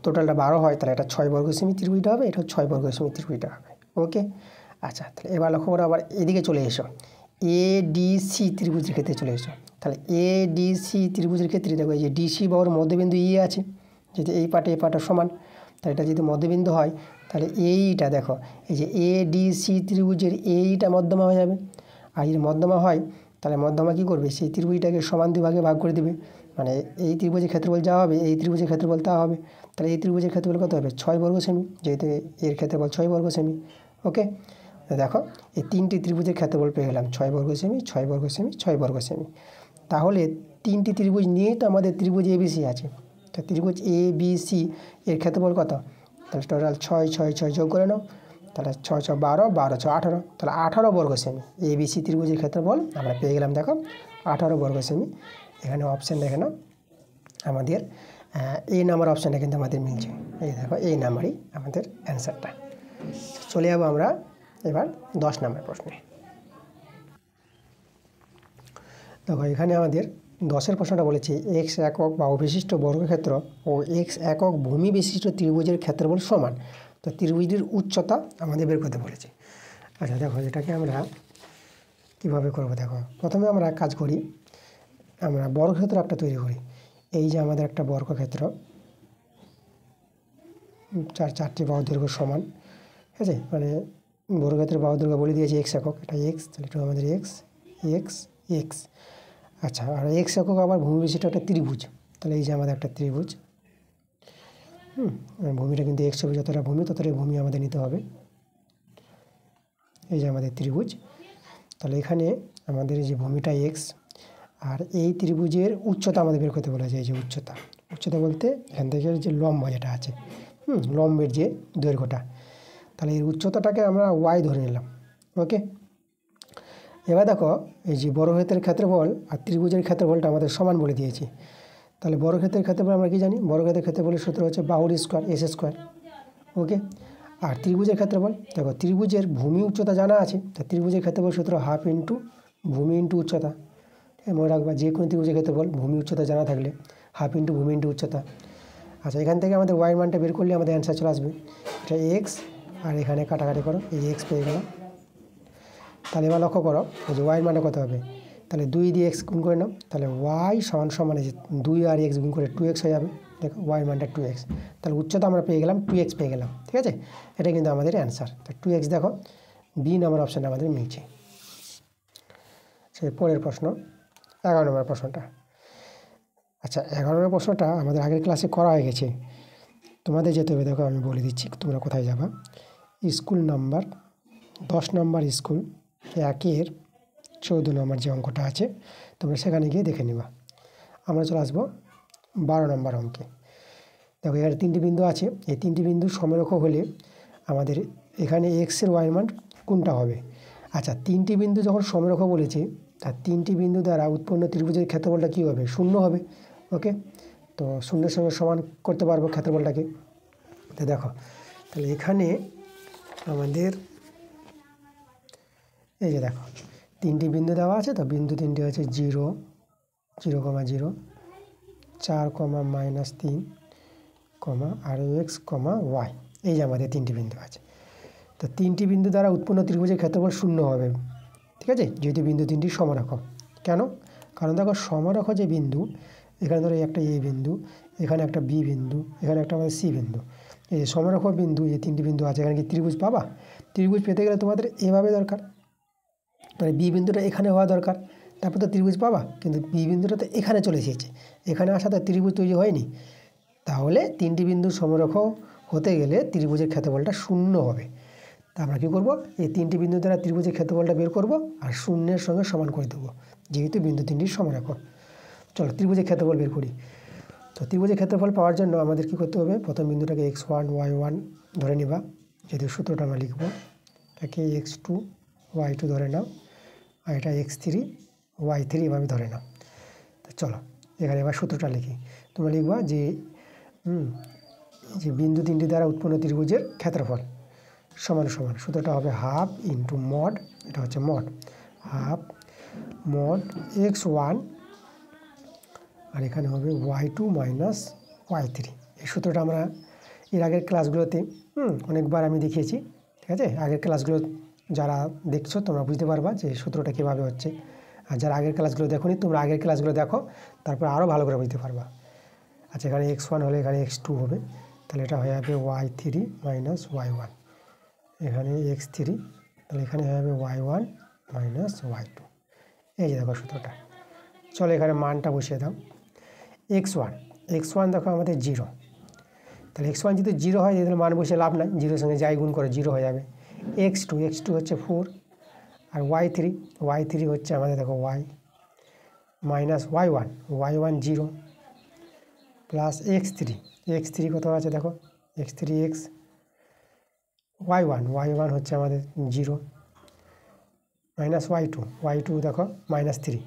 টোটালটা 12 হয়, তাহলে এটা 6 বর্গ সেমি ত্রিভুজটা হবে, এটা 6 বর্গ সেমি ত্রিভুজটা হবে। ওকে, আচ্ছা, তাহলে এবার লক্ষ্য করো, আবার এদিকে চলে এসো, এডিসি ত্রিভুজের ক্ষেত্রে চলে এসো। তাহলে এডিসি ত্রিভুজের ক্ষেত্রে দেখো এই যে ডিসি বাহুর মধ্যবিন্দু ই আছে, যদি এই পাটে সমান, তাহলে এটা যদি মধ্যবিন্দু হয়, তাহলে এইটা দেখো এই যে এডিসি ত্রিভুজের এইটা মধ্যমা হয়ে যাবে। আর যদি মধ্যমা হয়, তাহলে মধ্যমা কী করবে? সেই ত্রিভুজটাকে সমান দুই ভাগে ভাগ করে দেবে। মানে এই ত্রিভুজের ক্ষেত্রফল যা হবে, এই ত্রিভুজের ক্ষেত্রফল তা হবে। তাহলে এই ত্রিভুজের ক্ষেত্রফল কত হবে? 6 বর্গ সেমি, যেহেতু এর ক্ষেত্রফল 6 বর্গ সেমি। ওকে, দেখো এই তিনটি ত্রিভুজের ক্ষেত্রফল পেয়ে গেলাম 6 বর্গ সেমি, 6 বর্গ সেমি, 6 বর্গ সেমি। তাহলে তিনটি ত্রিভুজ নিয়েই তো আমাদের ত্রিভুজ এবিসি আছে। তো ত্রিভুজ এ বি সি এর ক্ষেত্রফল কত? তাহলে টোটাল 6 6 6 যোগ করে নাও, তাহলে 6 6 12, 12 6 18, তাহলে 18 বর্গ সেমি এবিসি ত্রিভুজের ক্ষেত্রফল আমরা পেয়ে গেলাম। দেখো 18 বর্গ সেমি। এখানে অপশান দেখে নাও, আমাদের এই নাম্বার অপশানটা কিন্তু আমাদের মিলছে। এই দেখো এই নাম্বারই আমাদের অ্যান্সারটা। চলে যাবো আমরা এবার 10 নম্বর প্রশ্নে। দেখো এখানে আমাদের 10-এর প্রশ্নটা বলেছে এক্স একক বাহু বিশিষ্ট বর্গক্ষেত্র ও এক্স একক ভূমি বিশিষ্ট ত্রিভুজের ক্ষেত্রফল সমান। তো ত্রিভুজটির উচ্চতা আমাদের বের করতে বলেছে। আচ্ছা দেখো, এটাকে আমরা কীভাবে করবো দেখো, প্রথমে আমরা কাজ করি, আমরা বর্গক্ষেত্র একটা তৈরি করি। এই যে আমাদের একটা বর্গক্ষেত্র, চারটি বাহু দৈর্ঘ্য সমান, ঠিক আছে, মানে বর্গক্ষেত্রের বাহু দৈর্ঘ্য বলে দিয়েছি এক্স একক, এটা এক্স, তাহলে এটা আমাদের এক্স এক্স এক্স। আচ্ছা, আর এক্স একক আবার ভূমি বিশিষ্ট একটা ত্রিভুজ, তাহলে এই যে আমাদের একটা ত্রিভুজ, ভূমিটা কিন্তু এক্স হবে, যতটা ভূমি ততটাই ভূমি আমাদের নিতে হবে। এই যে আমাদের ত্রিভুজ, তাহলে এখানে আমাদের এই যে ভূমিটা এক্স, আর এই ত্রিভুজের উচ্চতা আমাদের বের করতে বলা যায়। এই যে উচ্চতা, উচ্চতা বলতে এখান থেকে যে লম্ব যেটা আছে, লম্বের যে দৈর্ঘ্যটা, তাহলে এই উচ্চতাটাকে আমরা ওয়াই ধরে নিলাম। ওকে, এবার দেখো এই যে বর্গক্ষেত্রের ক্ষেত্রফল আর ত্রিভুজের ক্ষেত্রফলটা আমাদের সমান বলে দিয়েছি। তাহলে বর্গক্ষেত্রের ক্ষেত্রফল আমরা কি জানি, বর্গক্ষেত্রের ক্ষেত্রফলের সূত্র হচ্ছে বাহুর স্কোয়ার এস স্কোয়ার। ওকে, আর ত্রিভুজের ক্ষেত্রফল দেখো, ত্রিভুজের ভূমি উচ্চতা জানা আছে, তা ত্রিভুজের ক্ষেত্রফল সূত্র হাফ ইন্টু ভূমি ইন্টু উচ্চতা। মনে রাখবা, যে কোনো ত্রিভুজের ক্ষেত্রফল ভূমি উচ্চতা জানা থাকলে হাফ ইন্টু ভূমি ইন্টু উচ্চতা। আচ্ছা, এখান থেকে আমাদের ওয়াই মানটা বের করলে আমাদের অ্যান্সার চলে আসবে, এটা এক্স, আর এখানে কাটাকাটি করো, এই এক্স পেয়ে গেলাম। তাহলে এবার লক্ষ্য করো, এই যে ওয়াইয়ের মানটা কত হবে, তাহলে 2 দিয়ে এক্স গুণ করে নাও, তাহলে ওয়াই সমান সমান এই যে 2 আর এক্স গুণ করে 2x হয়ে যাবে। দেখো ওয়াইয়ের মানটা 2x, তাহলে উচ্চতা আমরা পেয়ে গেলাম 2x পেয়ে গেলাম। ঠিক আছে, এটা কিন্তু আমাদের অ্যান্সার। তো 2x দেখো বি নাম্বার অপশানটা আমাদের মিলছে। সেই পরের প্রশ্ন 11 নম্বর প্রশ্নটা। আচ্ছা, 11 নম্বর প্রশ্নটা আমাদের আগের ক্লাসে করা হয়ে গেছে, তোমাদের যেতে হবে। দেখো আমি বলে দিচ্ছি তোমরা কোথায় যাবা। স্কুল নাম্বার 10 নম্বর, স্কুল 1-এর 14 নম্বর যে অঙ্কটা আছে, তোমরা সেখানে গিয়ে দেখে নিবা। আমরা চলে আসবো 12 নম্বর অঙ্কে। দেখো এখানে 3টি বিন্দু আছে, এই 3টি বিন্দু সমরেখ হলে আমাদের এখানে এক্সের ওয়াই মান কোনটা হবে। আচ্ছা, 3টি বিন্দু যখন সমরেখ বলেছে, তার 3টি বিন্দু দ্বারা উৎপন্ন ত্রিভুজের ক্ষেত্রফলটা কী হবে, 0 হবে। ওকে, তো 0-এর সঙ্গে সমান করতে পারবো ক্ষেত্রফলটাকে। তো দেখো, তাহলে এখানে আমাদের এই যে দেখো 3টি বিন্দু দেওয়া আছে, তো বিন্দু 3টি আছে 0, 0, 0, 4, -3, আর এক্স, ওয়াই। এই যে আমাদের 3টি বিন্দু আছে, তো 3টি বিন্দু দ্বারা উৎপন্ন ত্রিভুজের ক্ষেত্রফল 0 হবে। ঠিক আছে, যেহেতু বিন্দু 3টি সমরেখ। কেন, কারণ দেখো সমরেখ যে বিন্দু, এখানে ধরো একটা এ বিন্দু, এখানে একটা বি বিন্দু, এখানে একটা আমাদের সি বিন্দু। এই যে সমরেখ বিন্দু, এই 3টি বিন্দু আছে, এখানে কি ত্রিভুজ পাবা? ত্রিভুজ পেতে গেলে তোমাদের এভাবে দরকার, মানে বি বিন্দুটা এখানে হওয়া দরকার, তারপর তো ত্রিভুজ পাবা। কিন্তু বি বিন্দুটা তো এখানে চলে এসেছে, এখানে আসা তো ত্রিভুজ তৈরি হয়নি। তাহলে 3টি বিন্দু সমরেখ হতে গেলে ত্রিভুজের ক্ষেত্রফলটা 0 হবে। তা আমরা কী করবো, এই 3টি বিন্দু দ্বারা ত্রিভুজের ক্ষেত্রফলটা বের করব আর 0-এর সঙ্গে সমান করে দেবো, যেহেতু বিন্দু 3টির সমরেখ। চলো ত্রিভুজের ক্ষেত্রফল বের করি। তো ত্রিভুজের ক্ষেত্রফল পাওয়ার জন্য আমাদের কী করতে হবে, প্রথম বিন্দুটাকে x1 y1 ধরে নিবা, যদি সূত্রটা আমরা লিখবো, এটাকে x2 y2 ধরে নাও, আর এটা x3 y3 এভাবে ধরে নাও। তো চলো এখানে এবার সূত্রটা লিখি। তোমরা লিখবা যে যে বিন্দু 3টি দ্বারা উৎপন্ন ত্রিভুজের ক্ষেত্রফল সমান সমান, সূত্রটা হবে হাফ ইন্টু মড, এটা হচ্ছে মড, হাফ মড x1, আর এখানে হবে y2 মাইনাস y3। এই সূত্রটা আমরা এর আগের ক্লাসগুলোতে অনেকবার আমি দেখিয়েছি। ঠিক আছে, আগের ক্লাসগুলো যারা দেখছো তোমরা বুঝতে পারবা যে সূত্রটা কীভাবে হচ্ছে। আর যারা আগের ক্লাসগুলো দেখোনি, তোমরা আগের ক্লাসগুলো দেখো, তারপর আরও ভালো করে বুঝতে পারবা। আচ্ছা, এখানে x1 হলে এখানে x2 হবে, তাহলে এটা হয়ে যাবে y3 মাইনাস y1, এখানে x3, তাহলে এখানে হয়ে যাবে y1 মাইনাস y2। এই যে দেখো সূত্রটা। চলো এখানে মানটা বসিয়ে দাও। x1 দেখো আমাদের 0, তাহলে x1 যদি 0 হয়, তাহলে মান বসে লাভ নাই, 0-এর সঙ্গে যাই গুণ করে 0 হয়ে যাবে। x2 হচ্ছে 4, আর y3 হচ্ছে আমাদের দেখো y minus y1 0, plus x3 কত আছে দেখো, x3 x, y1 হচ্ছে আমাদের 0, মাইনাস y2 দেখো -3,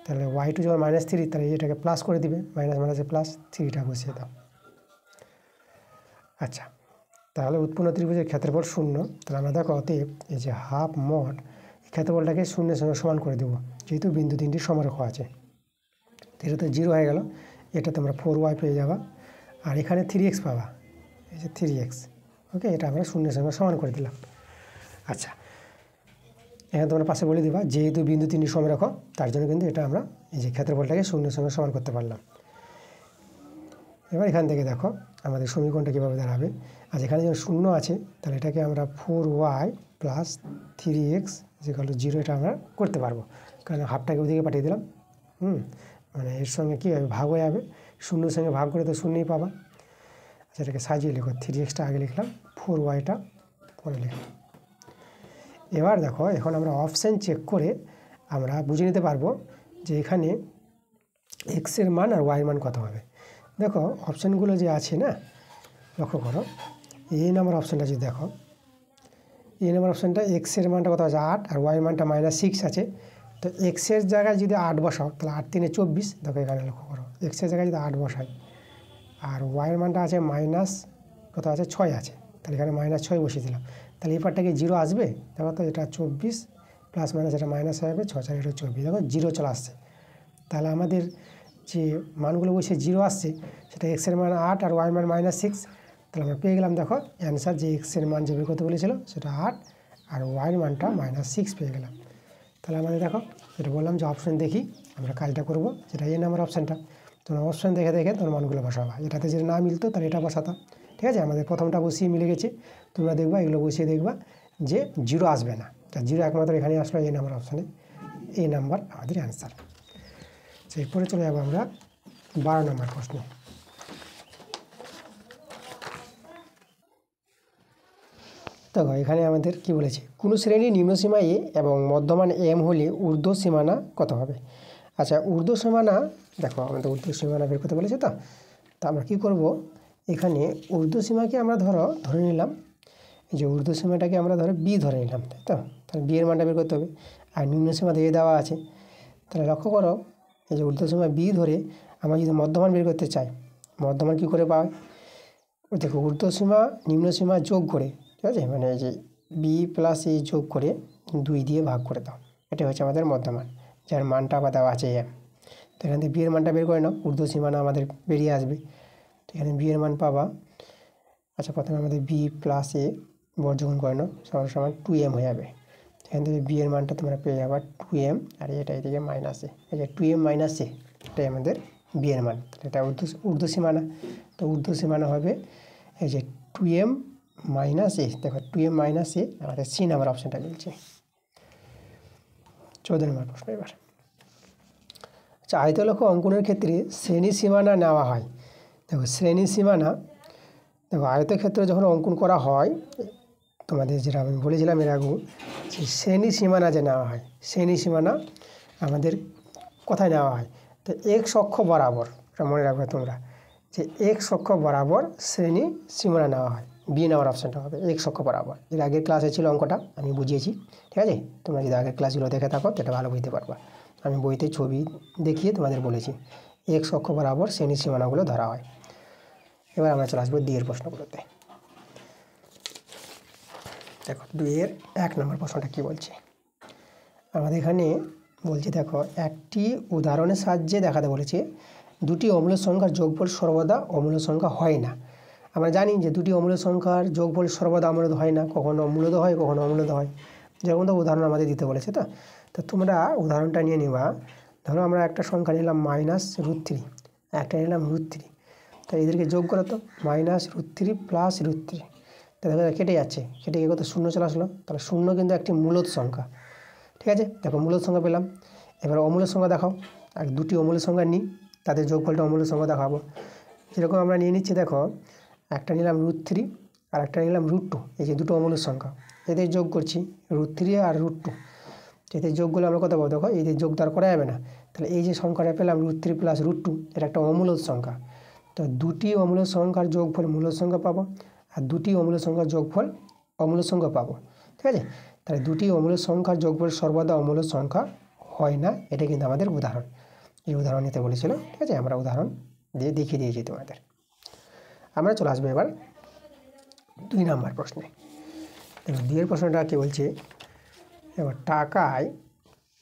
তাহলে y2 যখন -3, তাহলে এটাকে প্লাস করে দিবে, মাইনাসে প্লাস 3টা বসিয়ে দাও। আচ্ছা, তাহলে উৎপন্ন ত্রিভুজের ক্ষেত্রফল 0, তাহলে আমরা দেখো অতএব এই যে হাফ মড ক্ষেত্রফলটাকে 0-এর সঙ্গে সমান করে দেবো, যেহেতু বিন্দু 3টি সমরেখ আছে। এটা তো 0 হয়ে গেল, এটা তোমরা 4y পেয়ে যাবা, আর এখানে 3x পাবা, এই যে 3x। ওকে, এটা আমরা 0-এর সঙ্গে সমান করে দিলাম। আচ্ছা, এখানে তোমরা পাশে বলে দিবা যেহেতু বিন্দু 3 সমরেখ তার জন্য কিন্তু এটা আমরা এই যে ক্ষেত্রফলটাকে শূন্যের সঙ্গে সমান করতে পারলাম। এবার এখান থেকে দেখো আমাদের সমীকরণটা কীভাবে দাঁড়াবে। আর এখানে যখন শূন্য আছে তাহলে এটাকে আমরা 4y প্লাস 3x = 0 এটা আমরা করতে পারবো, কারণ হাফটাকে ওদিকে পাঠিয়ে দিলাম। মানে এর সঙ্গে কী হবে, ভাগ হয়ে যাবে, শূন্যর সঙ্গে ভাগ করে তো শূন্যই পাবা। আচ্ছা, এটাকে সাজিয়ে লিখো, 3xটা আগে লিখলাম, 4yটা পরে লিখলাম। এবার দেখো এখন আমরা অপশান চেক করে আমরা বুঝে নিতে পারবো যে এখানে এক্সের মান আর ওয়াইয়ের মান কত হবে। দেখো অপশানগুলো যে আছে না, লক্ষ্য করো, এ নাম্বার অপশানটা যদি দেখো, এ নাম্বার অপশানটা এক্সের মানটা কত আছে 8 আর ওয়াইয়ের মানটা -6 আছে। তো এক্সের জায়গায় যদি 8 বসাও তাহলে 8 × 3 = 24। দেখো এখানে লক্ষ্য করো, এক্সের জায়গায় যদি 8 বসাই আর ওয়াইয়ের মানটা আছে কত আছে 6 আছে, তাহলে এখানে -6 বসিয়ে দিলাম। তাহলে এই পার্টটা কি 0 আসবে? দেখো তো এটা 24 প্লাস মাইনাস এটা মাইনাস হয়ে যাবে, 6 × 4 এটা 24, দেখো 0 চলে আসছে। তাহলে আমাদের যে মানগুলো বসে 0 আসছে সেটা এক্সের মান 8 আর ওয়াইয়ের মান -6। তাহলে আমরা পেয়ে গেলাম, দেখো অ্যান্সার যে এক্সের মান যে বের করতে বলেছিল সেটা 8 আর ওয়াইয়ের মানটা -6 পেয়ে গেলাম। তাহলে আমাদের দেখো যেটা বললাম যে অপশান দেখি আমরা কাজটা করব, যেটা এ নাম্বার অপশানটা, তোমরা অপশান দেখে দেখে তোমার মানগুলো বসাবা। এটাতে যেটা না মিলতো তাহলে এটা বসাতাম, ঠিক আছে। আমাদের প্রথমটা বসিয়ে মিলে গেছে, তোমরা দেখবা এগুলো বসিয়ে দেখবা যে 0 আসবে না। তা 0 একমাত্র এখানে আসলো এ নাম্বার অপশানে, এ নাম্বার আমাদের অ্যান্সার। এরপরে চলে যাবো আমরা 12 নম্বর প্রশ্ন। দেখো এখানে আমাদের কি বলেছে, কোনো শ্রেণীর নিম্নসীমা এ এবং মধ্যমান এম হলে ঊর্ধ্ব সীমানা কত হবে। আচ্ছা, ঊর্ধ্ব সীমানা, দেখো আমাদের ঊর্ধ্ব সীমানা বের করতে বলেছে। তো আমরা কী করব, এখানে ঊর্ধ্ব সীমাকে আমরা ধরে নিলাম, এই যে ঊর্ধ্ব সীমাটাকে আমরা বি ধরে নিলাম, তাই তো। তাহলে বি এর মানটা বের করতে হবে, আর নিম্ন সীমা দিয়ে দেওয়া আছে। তাহলে লক্ষ্য করো, এই যে ঊর্ধ্ব সীমা বি ধরে আমরা যদি মধ্যমান বের করতে চাই, মধ্যমান কী করে পাই, দেখো ঊর্ধ্ব সীমা নিম্ন সীমা যোগ করে, ঠিক আছে, মানে এই যে বি প্লাস এ যোগ করে 2 দিয়ে ভাগ করে দাও, এটা হচ্ছে আমাদের মধ্যমান, যার মানটা আবার দেওয়া আছে এম। তো এখান থেকে বি এর মানটা বের করে নাও, ঊর্ধ্ব সীমানা আমাদের বেরিয়ে আসবে। তো এখানে বি এর মান পাবা, আচ্ছা প্রথমে আমাদের বি প্লাস এ বর্গমূল করে নাও, সমান 2m হয়ে যাবে। এখান থেকে বি এর মানটা তোমরা পেয়ে যাবা 2m, আর এটা এদিকে মাইনাস এ, এই যে 2m - এ, এটাই আমাদের বি এর মান। এটা ঊর্ধ্ব সীমানা, তো ঊর্ধ্ব সীমানা হবে এই যে 2m - এ, দেখো 2m - এ আমাদের সি নাম্বার অপশানটা মিলছে। 14 নম্বর প্রশ্ন এবার। আচ্ছা, আয়তলক্ষ অঙ্কনের ক্ষেত্রে শ্রেণী সীমানা নেওয়া হয়। দেখো শ্রেণী সীমানা, দেখো আয়তক্ষেত্রে যখন অঙ্কন করা হয়, তোমাদের যেটা আমি বলেছিলাম এর আগে, যে শ্রেণী সীমানা যে নেওয়া হয়, শ্রেণী সীমানা আমাদের কোথায় নেওয়া হয়, তো এক্স অক্ষ বরাবর, এটা মনে রাখবে তোমরা, যে এক্স অক্ষ বরাবর শ্রেণী সীমানা নেওয়া হয়। বি নাম্বার অপশানটা হবে এক্স অক্ষ বরাবর, যেটা আগের ক্লাসে ছিল অঙ্কটা আমি বুঝিয়েছি, ঠিক আছে। তোমরা যদি আগের ক্লাসগুলো দেখে থাকো সেটা ভালো বুঝতে পারবা, আমি বইতে ছবি দেখিয়ে তোমাদের বলেছি এক্স অক্ষ বরাবর শ্রেণী সীমানাগুলো ধরা হয়। এবার আমরা চলে আসবো 2 এর প্রশ্নগুলোতে। দেখো 2 এর 1 নম্বর প্রশ্নটা কী বলছে, আমাদের এখানে বলছে, দেখো একটি উদাহরণের সাহায্যে দেখাতে বলেছে দুটি অমূল্য সংখ্যার যোগফল সর্বদা অমূল্য সংখ্যা হয় না। আমরা জানি যে দুটি অমূল্য সংখ্যার যোগফল সর্বদা অমূল্য হয় না, কখনো অমূল্য হয় কখনো অমূল্য হয়, যেরকম তো উদাহরণ আমাদের দিতে বলেছে। তো তোমরা উদাহরণটা নিয়ে নেবা, ধরো আমরা একটা সংখ্যা নিলাম -√3, একটা নিলাম √3, তো এদেরকে যোগ করো তো, -√3 প্লাস √3, তো দেখো কেটে যাচ্ছে, কেটে গিয়ে কত 0 চলে আসলো। তাহলে 0 কিন্তু একটি মূলদ সংখ্যা, ঠিক আছে। দেখো মূলদ সংখ্যা পেলাম। এবার অমূল্য সংখ্যা দেখাও, আর দুটি অমূল্য সংখ্যা নিই, তাদের যোগফলটা অমূল্য সংখ্যা দেখাবো। যেরকম আমরা নিয়ে নিচ্ছি, দেখো একটা নিলাম √3 আর একটা নিলাম √2, এই যে দুটো অমূল্য সংখ্যা, এদের যোগ করছি √3 আর √2, এদের যোগগুলো আমরা কত পাবো, দেখো এদের যোগ তো আর করা যাবে না। তাহলে এই যে সংখ্যাটা পেলাম √3 প্লাস √2, এটা একটা অমূল্য সংখ্যা। তো দুটি অমূল্য সংখ্যার যোগফল মূল্য সংখ্যা পাবো, আর দুটি অমূল্য সংখ্যার যোগফল অমূল্য সংখ্যা পাবো, ঠিক আছে। তাহলে দুটি অমূল্য সংখ্যার যোগফল সর্বদা অমূল্য সংখ্যা হয় না, এটা কিন্তু আমাদের উদাহরণ, এই উদাহরণ নিতে বলেছিল, ঠিক আছে। আমরা উদাহরণ দিয়ে দেখিয়ে দিয়েছি তোমাদের। আমরা চলে আসবো এবার 2 নম্বর প্রশ্নে। দেখো 2 এর প্রশ্নটা কী বলছে, এবার টাকায়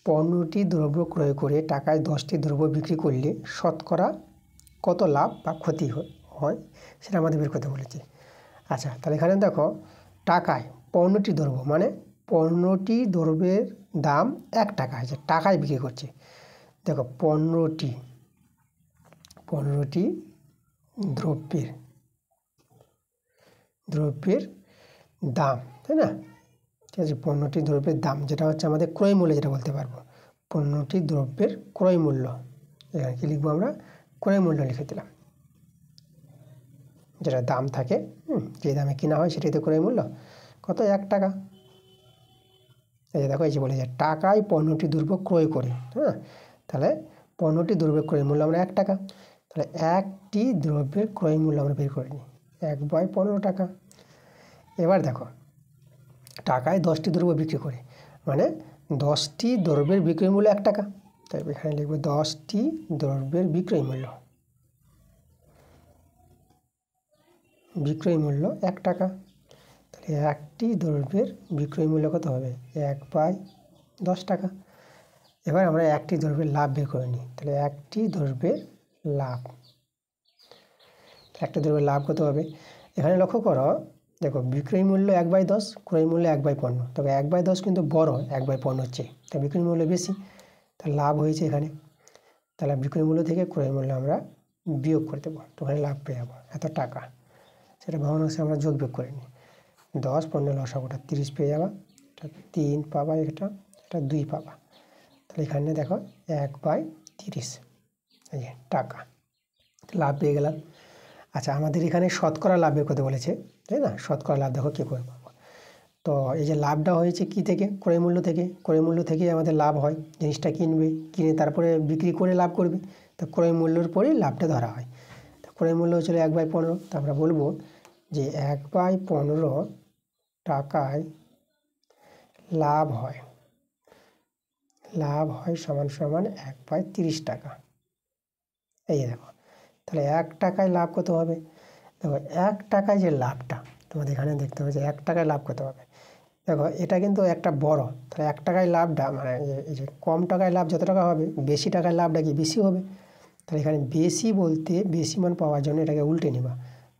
15টি দ্রব্য ক্রয় করে টাকায় 10টি দ্রব্য বিক্রি করলে শতকরা কত লাভ বা ক্ষতি হয় সেটা আমাদের বের করতে বলেছে। আচ্ছা, তাহলে এখানে দেখো টাকায় 15টি দ্রব্য মানে 15টি দ্রব্যের দাম 1 টাকা আছে, টাকায় বিক্রি করছে। দেখো 15টি দ্রব্যের দাম, তাই না? ঠিক আছে, 15টি দ্রব্যের দাম যেটা হচ্ছে আমাদের ক্রয় মূল্য, যেটা বলতে পারবো 15টি দ্রব্যের ক্রয় মূল্য। এখানে কি লিখবো আমরা? ক্রয় মূল্য লিখে দিলাম, যেটা দাম থাকে, যে দামে কেনা হয় সেটাই তো ক্রয় মূল্য। কত? 1 টাকা। এই যে দেখো, এই যে বলে যে টাকায় 15টি দ্রব্য ক্রয় করে, হ্যাঁ, তাহলে 15টি দ্রব্যের ক্রয় মূল্য আমরা 1 টাকা। তাহলে একটি দ্রব্যের ক্রয় মূল্য আমরা বের করে নিই 1/15 টাকা। এবার দেখো, টাকায় 10টি দ্রব্য বিক্রি করে, মানে 10টি দ্রব্যের বিক্রয় মূল্য 1 টাকা। তাই এখানে লিখবো 10টি দ্রব্যের বিক্রয় মূল্য 1 টাকা। তাহলে একটি দ্রব্যের বিক্রয় মূল্য কত হবে? 1/10 টাকা। এবার আমরা একটি দ্রব্যের লাভ বের করে নিই। তাহলে একটি দ্রব্যের লাভ, একটা দ্রব্যের লাভ কত হবে? এখানে লক্ষ্য করো, দেখো বিক্রয় মূল্য 1/10, ক্রয় মূল্য 1/15। তবে 1/10 কিন্তু বড় 1/15 চেয়ে, তাই বিক্রয় মূল্য বেশি, তাহলে লাভ হয়েছে এখানে। তাহলে বিক্রয় মূল্য থেকে ক্রয় মূল্য আমরা বিয়োগ করে দেবো, তো ওখানে লাভ পেয়ে যাবো এত টাকা। সেটা ভগ্নাংশে আমরা যোগ বিয়োগ করে নিই। 10 15 লসাগুটা 30 পেয়ে যাবা, এটা 3 পাবা, এটা 2 পাবা। তাহলে এখানে দেখো 1/30 এই যে টাকা লাভ পেয়ে গেলাম। আচ্ছা, আমাদের এখানে শতকরা লাভ বের করতে বলেছে, তাই না? শতকরা লাভ দেখো কী করে পাবো। তো এই যে লাভটা হয়েছে কি থেকে? ক্রয় মূল্য থেকে। ক্রয় মূল্য থেকেই আমাদের লাভ হয়, জিনিসটা কিনে তারপরে বিক্রি করে লাভ করবে, তো ক্রয় মূল্যের পরেই লাভটা ধরা হয়। তো ক্রয় মূল্য হচ্ছিল 1/15, তো আমরা বলবো যে 1/15 টাকায় লাভ হয় সমান সমান 1/30 টাকা। এই দেখো, তাহলে 1 টাকায় লাভ কত হবে? দেখো 1 টাকায় যে লাভটা তোমাদের এখানে দেখতে হবে যে 1 টাকায় লাভ কত হবে। দেখো এটা কিন্তু একটা বড়, তাহলে 1 টাকায় লাভটা মানে এই যে কম টাকায় লাভ যত টাকা হবে, বেশি টাকায় লাভটা কি বেশি হবে। তাহলে এখানে বেশি বলতে বেশি মান পাওয়ার জন্য এটাকে উল্টে নেবা,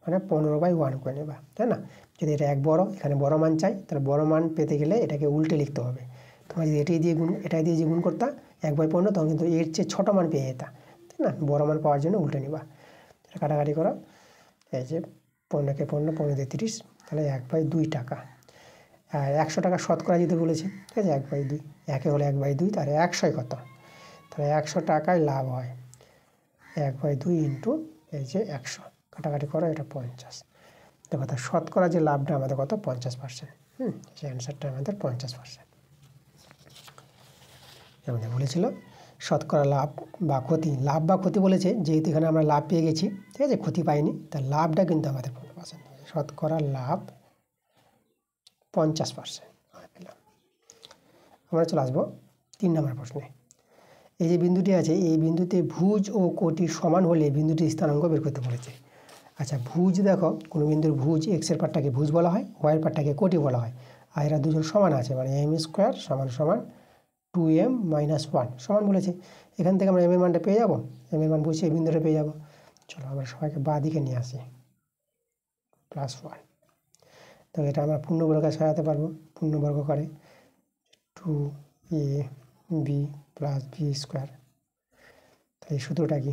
মানে 15/1 করে নেবা, তাই না? যদি এটা বড়, এখানে বড় মান চাই, তাহলে বড় মান পেতে গেলে এটাকে উল্টে লিখতে হবে। তোমরা যদি এটাই দিয়ে যে গুণ করতা 1/15, তখন কিন্তু এর চেয়ে ছোটো মান পেয়ে যেতা, তাই না? বড় মান পাওয়ার জন্য উল্টে নিবা। এটা কাটাকাটি করো, এই যে 15 কে 15, 15 দিয়ে 30, তাহলে 1/2 টাকা। আর 100 টাকা শতকরা দিতে বলেছে, ঠিক আছে? 1/2, একে হলে 1/2, তাহলে 100 কত? তাহলে 100 টাকায় লাভ হয় 1/2 ইন্টু এই যে 100, কাটাকাটি করো, এটা 50। দেখো তার শতকরা যে লাভটা আমাদের কত? 50%। সেই অ্যান্সারটা আমাদের 50%। আমাদের বলেছিল শতকরা লাভ বা ক্ষতি। লাভ বা ক্ষতি বলেছে, যেহেতু এখানে আমরা লাভ পেয়ে গেছি, ঠিক আছে, ক্ষতি পাইনি, তার লাভটা কিন্তু আমাদের 50%। শতকরা লাভ 50% পেলাম। আমরা চলে আসবো 3 নম্বর প্রশ্নে। এই যে বিন্দুটি আছে, এই বিন্দুতে ভুজ ও কোটি সমান হলে বিন্দুটির স্থানাঙ্ক বের করতে বলেছে। আচ্ছা, ভুজ দেখো, কোনো বিন্দুর ভুজ এক্সের পার্টটাকে ভুজ বলা হয়, ওয়াইয়ের পার্টটাকে কোটি বলা হয়, আর এরা দুজন সমান আছে, মানে m² সমান সমান 2m - 1 সমান বলেছে। এখান থেকে আমরা m এর মানটা পেয়ে যাবো, m এর মান বসিয়ে বিন্দুটা পেয়ে যাবো। চলো আমরা সবাইকে বাঁ দিকে নিয়ে আসি, +1। তো এটা আমরা পূর্ণবর্গে সাজাতে পারবো, পূর্ণবর্গ করে 2ab + b²। তাহলে এই সূত্রটা কি?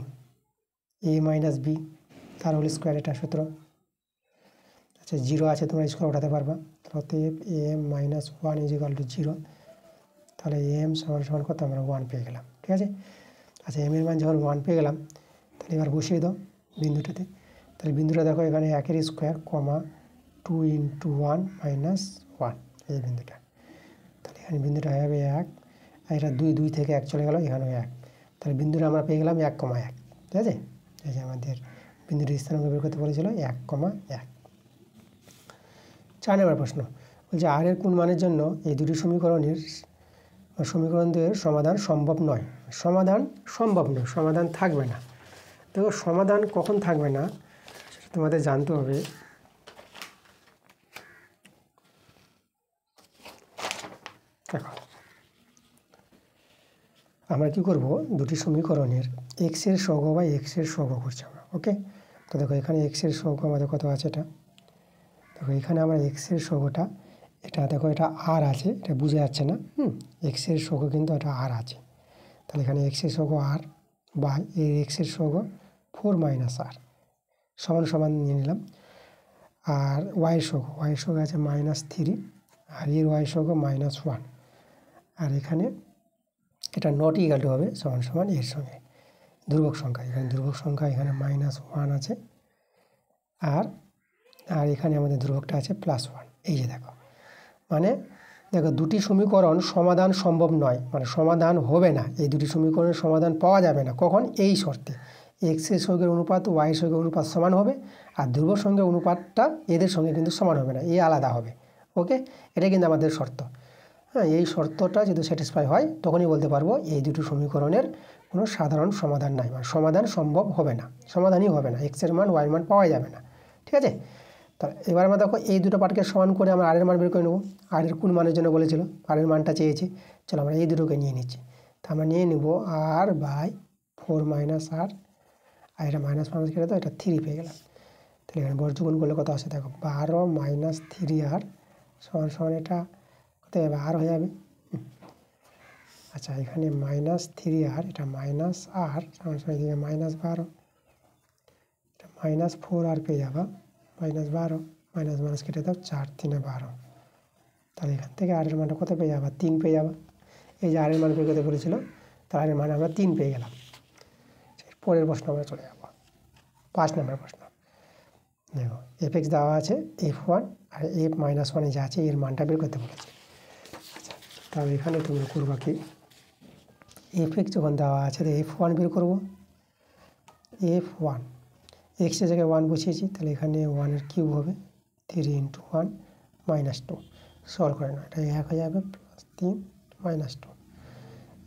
a - b তার হোল স্কোয়ার, এটা সূত্র। আচ্ছা, 0 আছে, তোমরা স্কোয়ার উঠাতে পারবা। অতএব am - 1 = 0। তাহলে m সমান সমান কত? আমরা 1 পেয়ে গেলাম, ঠিক আছে? আচ্ছা, m এর মান যখন 1 পেয়ে গেলাম, তাহলে এবার বসিয়ে দাও বিন্দুটাতে। তাহলে বিন্দুটা দেখো, এখানে 1 এর স্কোয়ার, 2 × 1 - 1, এই বিন্দুটা। তাহলে এখানে বিন্দুটা হবে 1, আর এটা 2 থেকে 1 চলে গেল, এখানেও 1। তাহলে বিন্দুটা আমরা পেয়ে গেলাম 1,1, ঠিক আছে? এই যে আমাদের বিন্দুটির স্থানাঙ্ক বের করতে বলেছিল 1,1। 4 নম্বর প্রশ্ন বলছে, আর এর কোন মানের জন্য এই দুটি সমীকরণদের সমাধান সম্ভব নয়। সমাধান সম্ভব নয়, সমাধান থাকবে না। দেখো সমাধান কখন থাকবে না সেটা তোমাদের জানতে হবে। দেখো আমরা কি করব, দুটি সমীকরণের এক্সের সহগ বা এক্সের সহগ করছি আমরা, ওকে? তো দেখো এখানে এক্সের সহগ আমাদের কত আছে, এটা দেখো, এখানে আমরা এক্সের সহগটা এটা দেখো এটা আর আছে, এটা বুঝে যাচ্ছে না, এক্সের সহগ কিন্তু এটা আর আছে, তাহলে এখানে এক্সের সহগ আর বাই এই এক্সের সহগ 4 মাইনাস আর সমান সমান নিয়ে নিলাম। আর ওয়াইয়ের সহগ আছে -3 আর এর ওয়াই সহগ -1 আর এখানে এটা নট ইকুয়াল টু হবে সমান সমান এর সঙ্গে ধ্রুবক সংখ্যা, এখানে ধ্রুবক সংখ্যা এখানে -1 আছে আর আর এখানে আমাদের ধ্রুবকটা আছে +1। এই যে দেখো মানে দেখো দুটি সমীকরণ সমাধান সম্ভব নয়, মানে সমাধান হবে না, এই দুটি সমীকরণের সমাধান পাওয়া যাবে না কখন, এই শর্তে এক্সের সঙ্গে অনুপাত ওয়াইয়ের সঙ্গে অনুপাত সমান হবে আর ধ্রুবক সঙ্গে অনুপাতটা এদের সঙ্গে কিন্তু সমান হবে না, এই আলাদা হবে। ওকে, এটা কিন্তু আমাদের শর্ত। হ্যাঁ, এই শর্তটা যদি স্যাটিসফাই হয় তখনই বলতে পারবো এই দুটো সমীকরণের কোনো সাধারণ সমাধান নাই, মানে সমাধান সম্ভব হবে না, সমাধানই হবে না, এক্সের মান ওয়াইয়ের মান পাওয়া যাবে না। ঠিক আছে, তাহলে এবার আমরা দেখো এই দুটো পার্টকে সমান করে আমরা আর এর মান বের করে নেবো। আর এর কোন মানের জন্য বলেছিল, আর এর মানটা চেয়েছি, চলো আমরা এই দুটোকে নিয়ে নিচ্ছি। তা আমরা নিয়ে নেব আর বাই 4 মাইনাস আর এটা -1 কেটে দাও, এটা 3 পেয়ে গেলাম। তাহলে এখানে বর্গগুণ করলে কত আসে দেখো 12 - 3 আর সমান সমান এটা কত যাবে আর হয়ে যাবে। আচ্ছা এখানে -3 আর এটা মাইনাস আর সমান সমান এদিকে -12 এটা -4 আর পেয়ে যাবা -12 মাইনাস কেটে দাও 4 3 12। তাহলে এখান থেকে আর এর মানটা কত পেয়ে যাবা 3 পেয়ে যাবা। এই যে আর এর মান বের করতে বলেছিল তার আর এর মান আমরা 3 পেয়ে গেলাম। পরের প্রশ্ন আমরা চলে যাব 5 নম্বর প্রশ্ন। দেখো f(x) দেওয়া আছে f1 আর f-1 যে আছে এর মানটা বের করতে বলেছে। আচ্ছা তাহলে এখানে তুমি করবা কি, f(x) যখন দেওয়া আছে তো f1 বের করব, f1 x এর জায়গায় 1 বসিয়েছি, তাহলে এখানে 1 এর কিউব হবে 3 × 1 -2 সলভ করে না, এটা 1 হয়ে যাবে +3 -2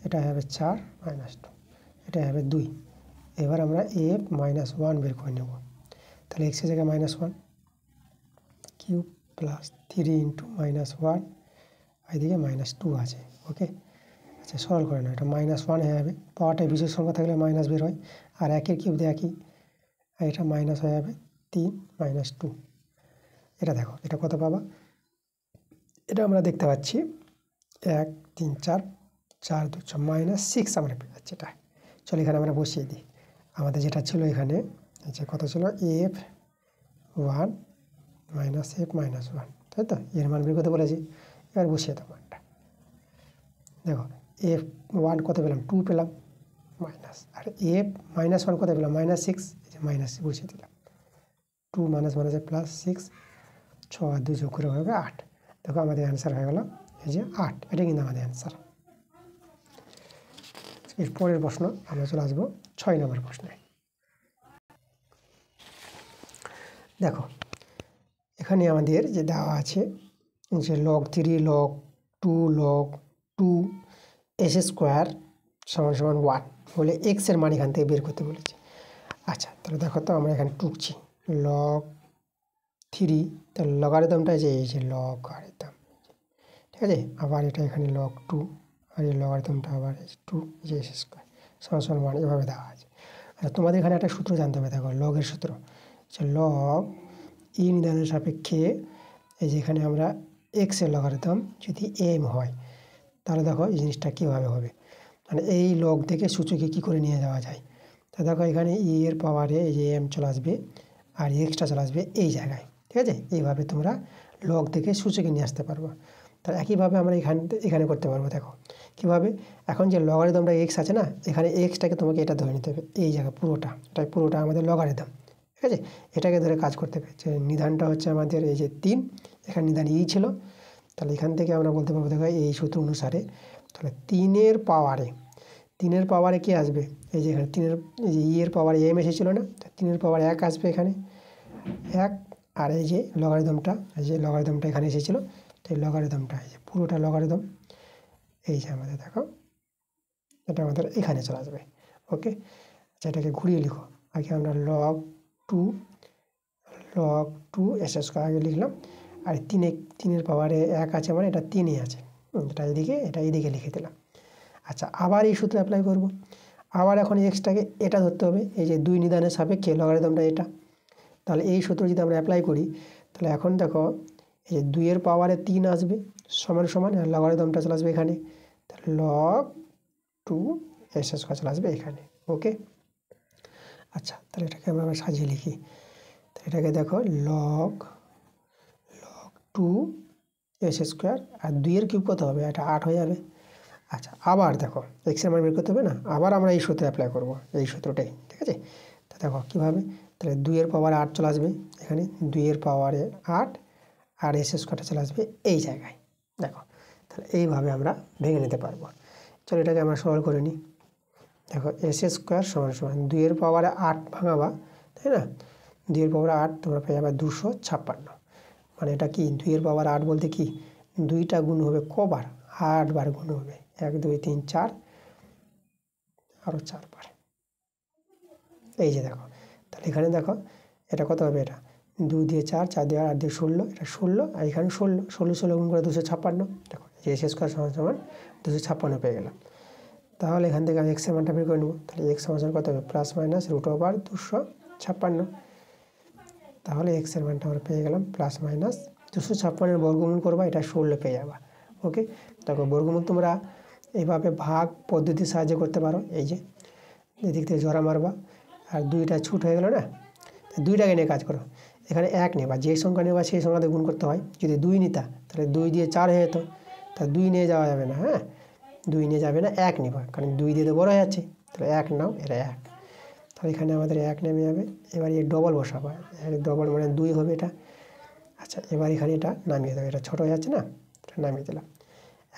এটা হবে 4 -2 এটা হবে 2। এবার আমরা f-1 বের করে নেব, তাহলে x এর জায়গায় -1 কিউব +3 × -1 এদিকে -2 আছে। ওকে, আচ্ছা সরল করে না, এটা -1 হয়ে যাবে, পাওয়ারটা বিশেষ সংখ্যা থাকলে মাইনাস বের হয় আর একের কিউব দিয়ে একই, আর এটা মাইনাস হয়ে যাবে 3 -2। এটা দেখো এটা কত পাবা, এটা আমরা দেখতে পাচ্ছি 1 3 4 4 2 6 -6 আমরা পেয়ে যাচ্ছি এটা। চলো এখানে আমরা বসিয়ে দিই, আমাদের যেটা ছিল এখানে যে কত ছিল f1 - f-1 তাই তো, এর মান বের করতে বলেছি, এবার বসিয়ে দাও মানটা। দেখো f1 কত পেলাম 2 পেলাম মাইনাস, আর f-1 কত পেলাম -6, এই যে -6 বসিয়ে দিলাম, 2 -1 +6 6 আর 2 যোগ করে হবে 8। দেখো আমাদের অ্যান্সার হয়ে গেল এই যে 8, এটা কিন্তু আমাদের অ্যান্সার। এর পরের প্রশ্ন আমরা চলে আসবো 6 নম্বর প্রশ্নে। দেখো এখানে আমাদের যে দেওয়া আছে যে log 3 log 2 log 2 s² = 1 বলে x এর মান এখান থেকে বের করতে বলেছে। আচ্ছা তাহলে দেখো তো আমরা এখানে টুকছি log 3, তাহলে লগারিদমটা যে এই যে লগারিদম, ঠিক আছে, আবার এটা এখানে log 2 আর এই লগারিদমটা আবার 2 যে s² = 1 এভাবে দেওয়া আছে। আচ্ছা তোমাদের এখানে একটা সূত্র জানতে হবে, দেখো লগের সূত্র যে log ই নির্ধারণের সাপেক্ষে এই যে এখানে আমরা x এর লগারিদম যদি m হয় তাহলে দেখো এই জিনিসটা কীভাবে হবে, মানে এই লগ থেকে সূচকে কী করে নিয়ে যাওয়া যায়। তা দেখো এখানে ই এর পাওয়ারে এই যে m চলে আসবে আর এক্সটা চলে আসবে এই জায়গায়, ঠিক আছে, এইভাবে তোমরা লগ থেকে সূচকে নিয়ে আসতে পারবো। তাহলে একইভাবে আমরা এখানে করতে পারবো। দেখো কীভাবে, এখন যে লগারিদমটা এক্স আছে না, এখানে এক্সটাকে তোমাকে এটা ধরে নিতে হবে, এই জায়গা পুরোটা আমাদের লগারিদম, ঠিক আছে, এটাকে ধরে কাজ করতে হবে। যে নিধানটা হচ্ছে আমাদের এই যে 3, এখানে নিধান ই ছিল, তাহলে এখান থেকে আমরা বলতে পারবো দেখো এই সূত্র অনুসারে তাহলে 3 এর পাওয়ারে কি আসবে, এই যে এখানে 3 এই যে ই এর পাওয়ারে m এসেছিলো না, 3 এর পাওয়ারে 1 আসবে এখানে 1, আর এই যে লগারিদমটা এখানে এসেছিলো, তো এই লগারিদমটা এই যে পুরোটা লগারিদম এই যে আমাদের দেখো এটা আমাদের এখানে চলে আসবে। ওকে, আচ্ছা এটাকে ঘুরিয়ে লিখো, আগে আমরা log 2 s² আগে লিখলাম, আর 3 এর পাওয়ারে 1 আছে মানে এটা 3ই আছে, এটা এইদিকে লিখে দিলাম। আচ্ছা আবার এই সূত্র অ্যাপ্লাই করব, আবার এখন এক্সটাকে এটা ধরতে হবে, এই যে 2 নিধানের সাপেক্ষে লগারিদমটা এটা, তাহলে এই সূত্র যদি আমরা অ্যাপ্লাই করি তাহলে এখন দেখো এই যে 2 এর পাওয়ারে 3 আসবে সমান সমান, আর লগারিদমটা চলে আসবে এখানে, তাহলে log 2 s স্কয়ার চলে আসবে এখানে। ওকে, আচ্ছা তাহলে এটাকে আমরা সাজিয়ে লিখি। তাহলে এটাকে দেখো log 2 s স্কয়ার, আর 2 এর কিউব কত হবে, এটা 8 হয়ে যাবে। আচ্ছা আবার দেখো x এর মান বের করতে হবে না, আবার আমরা এই সূত্র অ্যাপ্লাই করব, এই সূত্রটাই, ঠিক আছে। তো দেখো কীভাবে, তাহলে 2 এর পাওয়ারে 8 চলে আসবে এখানে, 2 এর পাওয়ারে 8 আর s স্কয়ারটা চলে আসবে এই জায়গায়। দেখো তাহলে এইভাবে আমরা ভেঙে নিতে পারবো। চলো এটাকে আমরা সরল করে নিই। দেখো s স্কয়ার সমান সমান 2 এর পাওয়ারে 8 ভাঙাবা, তাই না, 2 এর পাওয়ারে 8 তোমরা পেয়ে যাবে 256। মানে এটা কি 2 এর পাওয়ার 8 বলতে কি 2টা গুণ হবে কবার, 8 বার গুণ হবে, 1 2 3 4 আরও 4 বার। এই যে দেখো, তাহলে এখানে দেখো এটা কত হবে, এটা 2 দিয়ে 4, 4 দিয়ে 8 দিয়ে 16, এটা 16, আর এখানে 16, 16 গুণ করে 256। দেখো যে s স্কয়ার সমান সমান 256 পেয়ে গেলাম। তাহলে এখান থেকে আমি x এর মানটা বের করে নেব। তাহলে x সমান কত হবে, প্লাস মাইনাস √256। তাহলে x এর মানটা আমরা পেয়ে গেলাম প্লাস মাইনাস 256 এর বর্গমূল করবা, এটা 16 পেয়ে যাবা। ওকে, দেখো বর্গমূল তোমরা এইভাবে ভাগ পদ্ধতির সাহায্যে করতে পারো। এই যে এদিক থেকে জোড়া মারবা, আর 2টা ছুট হয়ে গেল না, 2টাকে নিয়ে কাজ করো। এখানে 1 নেবা, যে সংখ্যা নেবা সেই সংখ্যাতে গুণ করতে হয়। যদি 2 নিতা তাহলে 2 দিয়ে 4 হয়ে যেত, তাহলে 2 নিয়ে যাওয়া যাবে না, হ্যাঁ 2 নিয়ে যাবে না, 1 নেবা, কারণ 2 দিয়ে তো বড় হয়ে যাচ্ছে, তাহলে 1 নাও, এটা 1। তাহলে এখানে আমাদের 1 নেমে যাবে। এবার এই ডবল বসাবো, ডবল মানে 2 হবে এটা। আচ্ছা এবার এখানে এটা নামিয়ে দেবো, এটা ছোটো হয়ে যাচ্ছে না, এটা নামিয়ে দিলাম।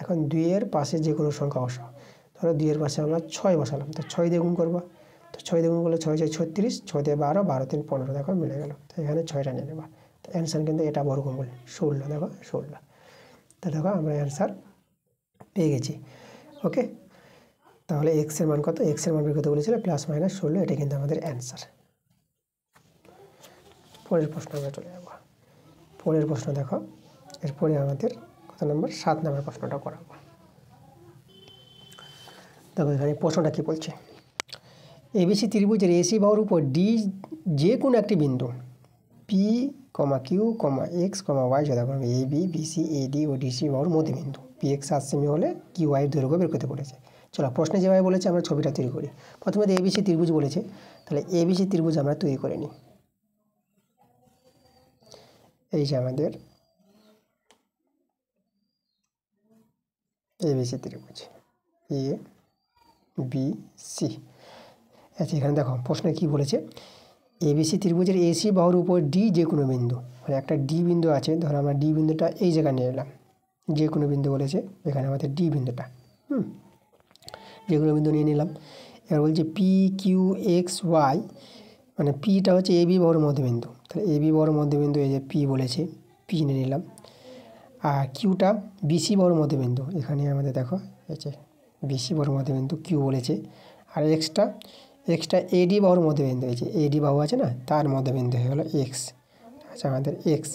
এখন 2 এর পাশে যে কোনো সংখ্যা বসাও, ধরো 2 এর পাশে আমরা 6 বসালাম, তো 6 দিয়ে গুণ করবো, তো 6 দিয়ে গুণ করলে 6 6 36, 6 দিয়ে 12, 12 3 15, দেখো মিলে গেল। তো এখানে 6টা নিয়ে নেবা, তো অ্যান্সার কিন্তু এটা বর্গমূল 16, দেখো 16। তো দেখো আমরা অ্যান্সার পেয়ে গেছি। ওকে, তাহলে x এর মান কত, x এর মান বের করতে বলেছিল প্লাস মাইনাস 16, এটা কিন্তু আমাদের অ্যান্সার। পরের প্রশ্ন আমরা চলে যাব। পরের প্রশ্ন দেখো, এরপরে আমাদের কত নম্বর, 7 নম্বর প্রশ্নটা করাবো। দেখো এখানে প্রশ্নটা কী বলছে, এবিসি ত্রিভুজের এসি বাহুর উপর ডি যে কোনো একটি বিন্দু পি কিউ এক্স ওয়াই যথাক্রমে A B BC eddy O DC বাহুর মধ্যবিন্দু পি এক্স আর সেমি হলে কিউ ওয়াই দৈর্ঘ্য বের করতে বলেছে। চলো প্রশ্নে যেভাবে বলেছে আমরা ছবিটা তৈরি করি। প্রথমে তো এবিসি ত্রিভুজ বলেছে, তাহলে এবিসি ত্রিভুজ আমরা তৈরি করে নিই। এই যে আমাদের এবিসি ত্রিভুজ এ বি সি। আচ্ছা এখানে দেখো প্রশ্নে কী বলেছে, এবিসি ত্রিভুজের এসি বাহুর উপর ডি যে কোনো বিন্দু, মানে একটা ডি বিন্দু আছে, ধরো আমরা ডি বিন্দুটা এই জায়গায় নিয়ে এলাম, যে কোনো বিন্দু বলেছে এখানে আমাদের ডি বিন্দুটা, যে কোনো বিন্দু নিয়ে নিলাম। এবার বলছে পি কিউ এক্স ওয়াই, মানে পিটা হচ্ছে এবি বাহুর মধ্যবিন্দু, তাহলে এবি বাহুর মধ্যবিন্দু এই যে পি বলেছে, পি নিয়ে নিলাম। আর কিউটা বিসি বাহুর মধ্যবিন্দু, এখানে আমাদের দেখো এই যে বিসি বাহুর মধ্যবিন্দু কিউ বলেছে। আর এক্সটা এডি বাহুর মধ্যবিন্দু, এই যে এডি বাহু আছে না, তার মধ্যবিন্দু হয়ে গেলো এক্স, আচ্ছা আমাদের এক্স।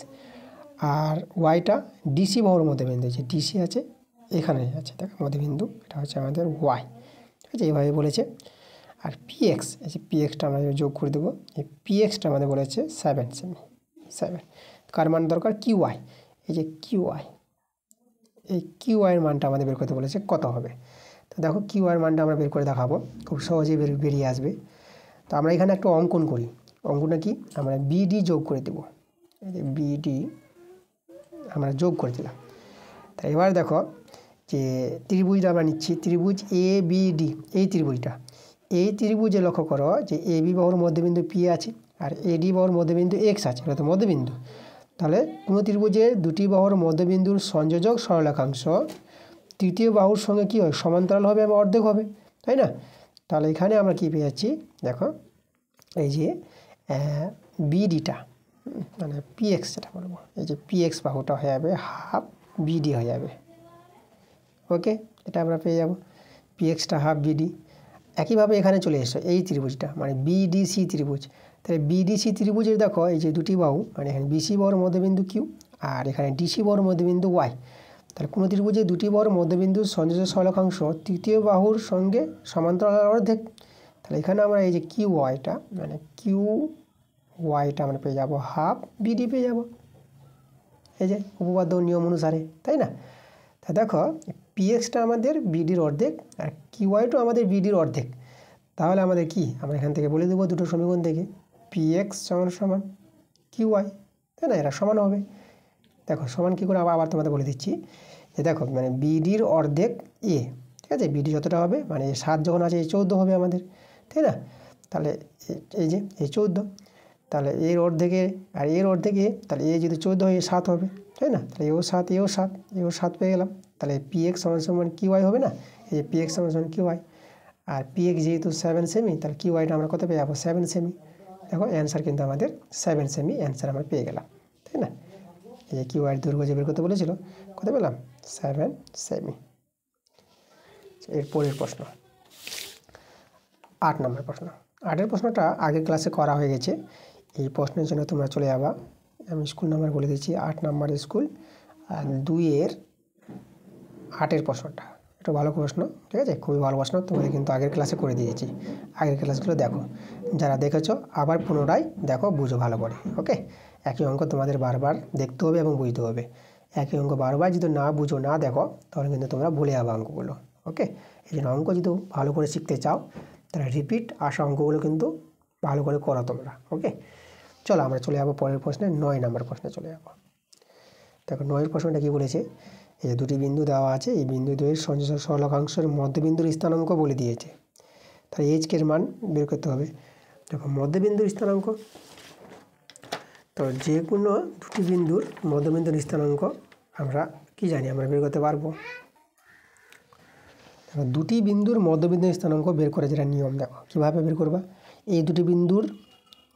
আর ওয়াইটা ডিসি বাহুর মধ্যবিন্দু, যে ডিসি আছে এখানে আছে দেখো মধ্যবিন্দু, এটা হচ্ছে আমাদের ওয়াই, ঠিক আছে এইভাবে বলেছে। আর পিএক্স, এই যে পিএক্সটা আমরা যোগ করে দেবো, এই পিএক্সটা আমাদের বলেছে 7 সেমি, 7। কার মান দরকার, কিউআই, এই যে কিউআই, এই কিউআইয়ের মানটা আমাদের বের করতে বলেছে কত হবে। তো দেখো কিউআইয়ের মানটা আমরা বের করে দেখাবো, খুব সহজেই বেরিয়ে আসবে। তো আমরা এখানে একটা অঙ্কন করি, অঙ্কনটা কি, আমরা বিডি যোগ করে দেবো, এই যে বিডি আমরা যোগ করে দিলাম। তা এবার দেখো যে ত্রিভুজটা আমরা নিচ্ছি, ত্রিভুজ এ বি ডি, এই ত্রিভুজে লক্ষ্য করো যে এ বি বাহুর মধ্যবিন্দু পি আছে, আর এডি বাহুর মধ্যবিন্দু এক্স আছে, এটা তো মধ্যবিন্দু। তাহলে কোনো ত্রিভুজের দুটি বাহুর মধ্যবিন্দুর সংযোজক সরলরেখাংশ তৃতীয় বাহুর সঙ্গে কী হয়, সমান্তরাল হবে এবং অর্ধেক হবে, তাই না। তাহলে এখানে আমরা কী পেয়ে যাচ্ছি, দেখো এই যে বিডিটা মানে পিএক্স যেটা বলবো, এই যে পিএক্স বাহুটা হয়ে যাবে হাফ বিডি হয়ে যাবে। ওকে, এটা আমরা পেয়ে যাব, পিএক্সটা হাফ বিডি। একইভাবে এখানে চলে এসো এই ত্রিভুজটা, মানে বিডিসি ত্রিভুজ। তাহলে বিডিসি ত্রিভুজের দেখো এই যে দুটি বাহু, মানে এখানে বিসি বাহুর মধ্যবিন্দু কিউ আর এখানে ডিসি বাহুর মধ্যবিন্দু ওয়াই। তাহলে কোনো ত্রিভুজে দুটি বাহুর মধ্যবিন্দুর সংযোজক সরলরেখাংশ তৃতীয় বাহুর সঙ্গে সমান্তরাল অর্ধেক। তাহলে এখানে আমরা এই যে কিউ ওয়াইটা, মানে কিউ ওয়াইটা আমরা পেয়ে যাবো হাফ বিডি পেয়ে যাব। এই যে উপপাদ্য নিয়ম অনুসারে, তাই না? তা দেখো পিএক্সটা আমাদের বিডির অর্ধেক আর কিউআইটাও আমাদের বিডির অর্ধেক। তাহলে আমাদের কি, আমরা এখান থেকে বলে দেবো দুটো সমীকরণ থেকে পিএক্স সমান সমান কিউআই, তাই না? এরা সমান হবে। দেখো সমান কী করে আবার তোমাদের বলে দিচ্ছি যে দেখো মানে বিডির অর্ধেক এ, ঠিক আছে? বিডি যতটা হবে মানে 7 যখন আছে এই 14 হবে আমাদের, তাই না? তাহলে এই যে এই 14, তাহলে এর অর্ধেকে আর এর অর্ধেকে, তাহলে এ যদি 14 হয় 7 হবে, তাই না? তাহলে এও 7 এও 7 এও 7 পেয়ে গেলাম। তাহলে পিএক্স সমান সমান কিউআই হবে না? এই যে পিএক্স সমান সমান কিউআই, আর পিএক্স যেহেতু 7 সেমি, তাহলে কিউআইটা আমরা কত পেয়ে যাবো? 7 সেমি। দেখো অ্যান্সার কিন্তু আমাদের 7 সেমি অ্যান্সার আমরা পেয়ে গেলাম, তাই না? এই যে কিউআইয়ের দৈর্ঘ্য যে বের করতে বলেছিল, কত পেলাম? 7 সেমি। এরপরের প্রশ্ন 8 নম্বর প্রশ্ন। 8-এর প্রশ্নটা আগের ক্লাসে করা হয়ে গেছে। এই প্রশ্নের জন্য তোমরা চলে যাবা, আমি স্কুল নাম্বার বলে দিচ্ছি 8 নম্বরের স্কুল, আর 2-এর 8-এর প্রশ্নটা একটু ভালো প্রশ্ন, ঠিক আছে? খুবই ভালো প্রশ্ন, তোমাদের কিন্তু আগের ক্লাসে করে দিয়েছি। আগের ক্লাসগুলো দেখো, যারা দেখেছো আবার পুনরায় দেখো, বুঝো ভালো করে। ওকে, একই অঙ্ক তোমাদের বারবার দেখতে হবে এবং বুঝতে হবে। একই অঙ্ক বারবার যদি না বুঝো না দেখো তাহলে কিন্তু তোমরা ভুলে যাবে অঙ্কগুলো। ওকে, এই জন্য অঙ্ক যদি ভালো করে শিখতে চাও তাহলে রিপিট আসা অঙ্কগুলো কিন্তু ভালো করে করো তোমরা। ওকে, চলো আমরা চলে যাবো পরের প্রশ্নে, 9 নম্বর প্রশ্নে চলে যাবো। দেখো 9-এর প্রশ্নটা কী বলেছে, এই যে দুটি বিন্দু দেওয়া আছে, এই বিন্দু দুইয়ের সংযোজক সরলরেখাংশের মধ্যবিন্দুর স্থানাঙ্ক বলে দিয়েছে। তাহলে এইচকের মান বের করতে হবে। দেখো মধ্যবিন্দুর স্থানাঙ্ক, তো যে কোনো দুটি বিন্দুর মধ্যবিন্দুর স্থানাঙ্ক আমরা কি জানি, আমরা বের করতে পারবো। দেখো দুটি বিন্দুর মধ্যবিন্দুর স্থানাঙ্ক বের করে যেটা নিয়ম, দেখো কীভাবে বের করবা। এই দুটি বিন্দুর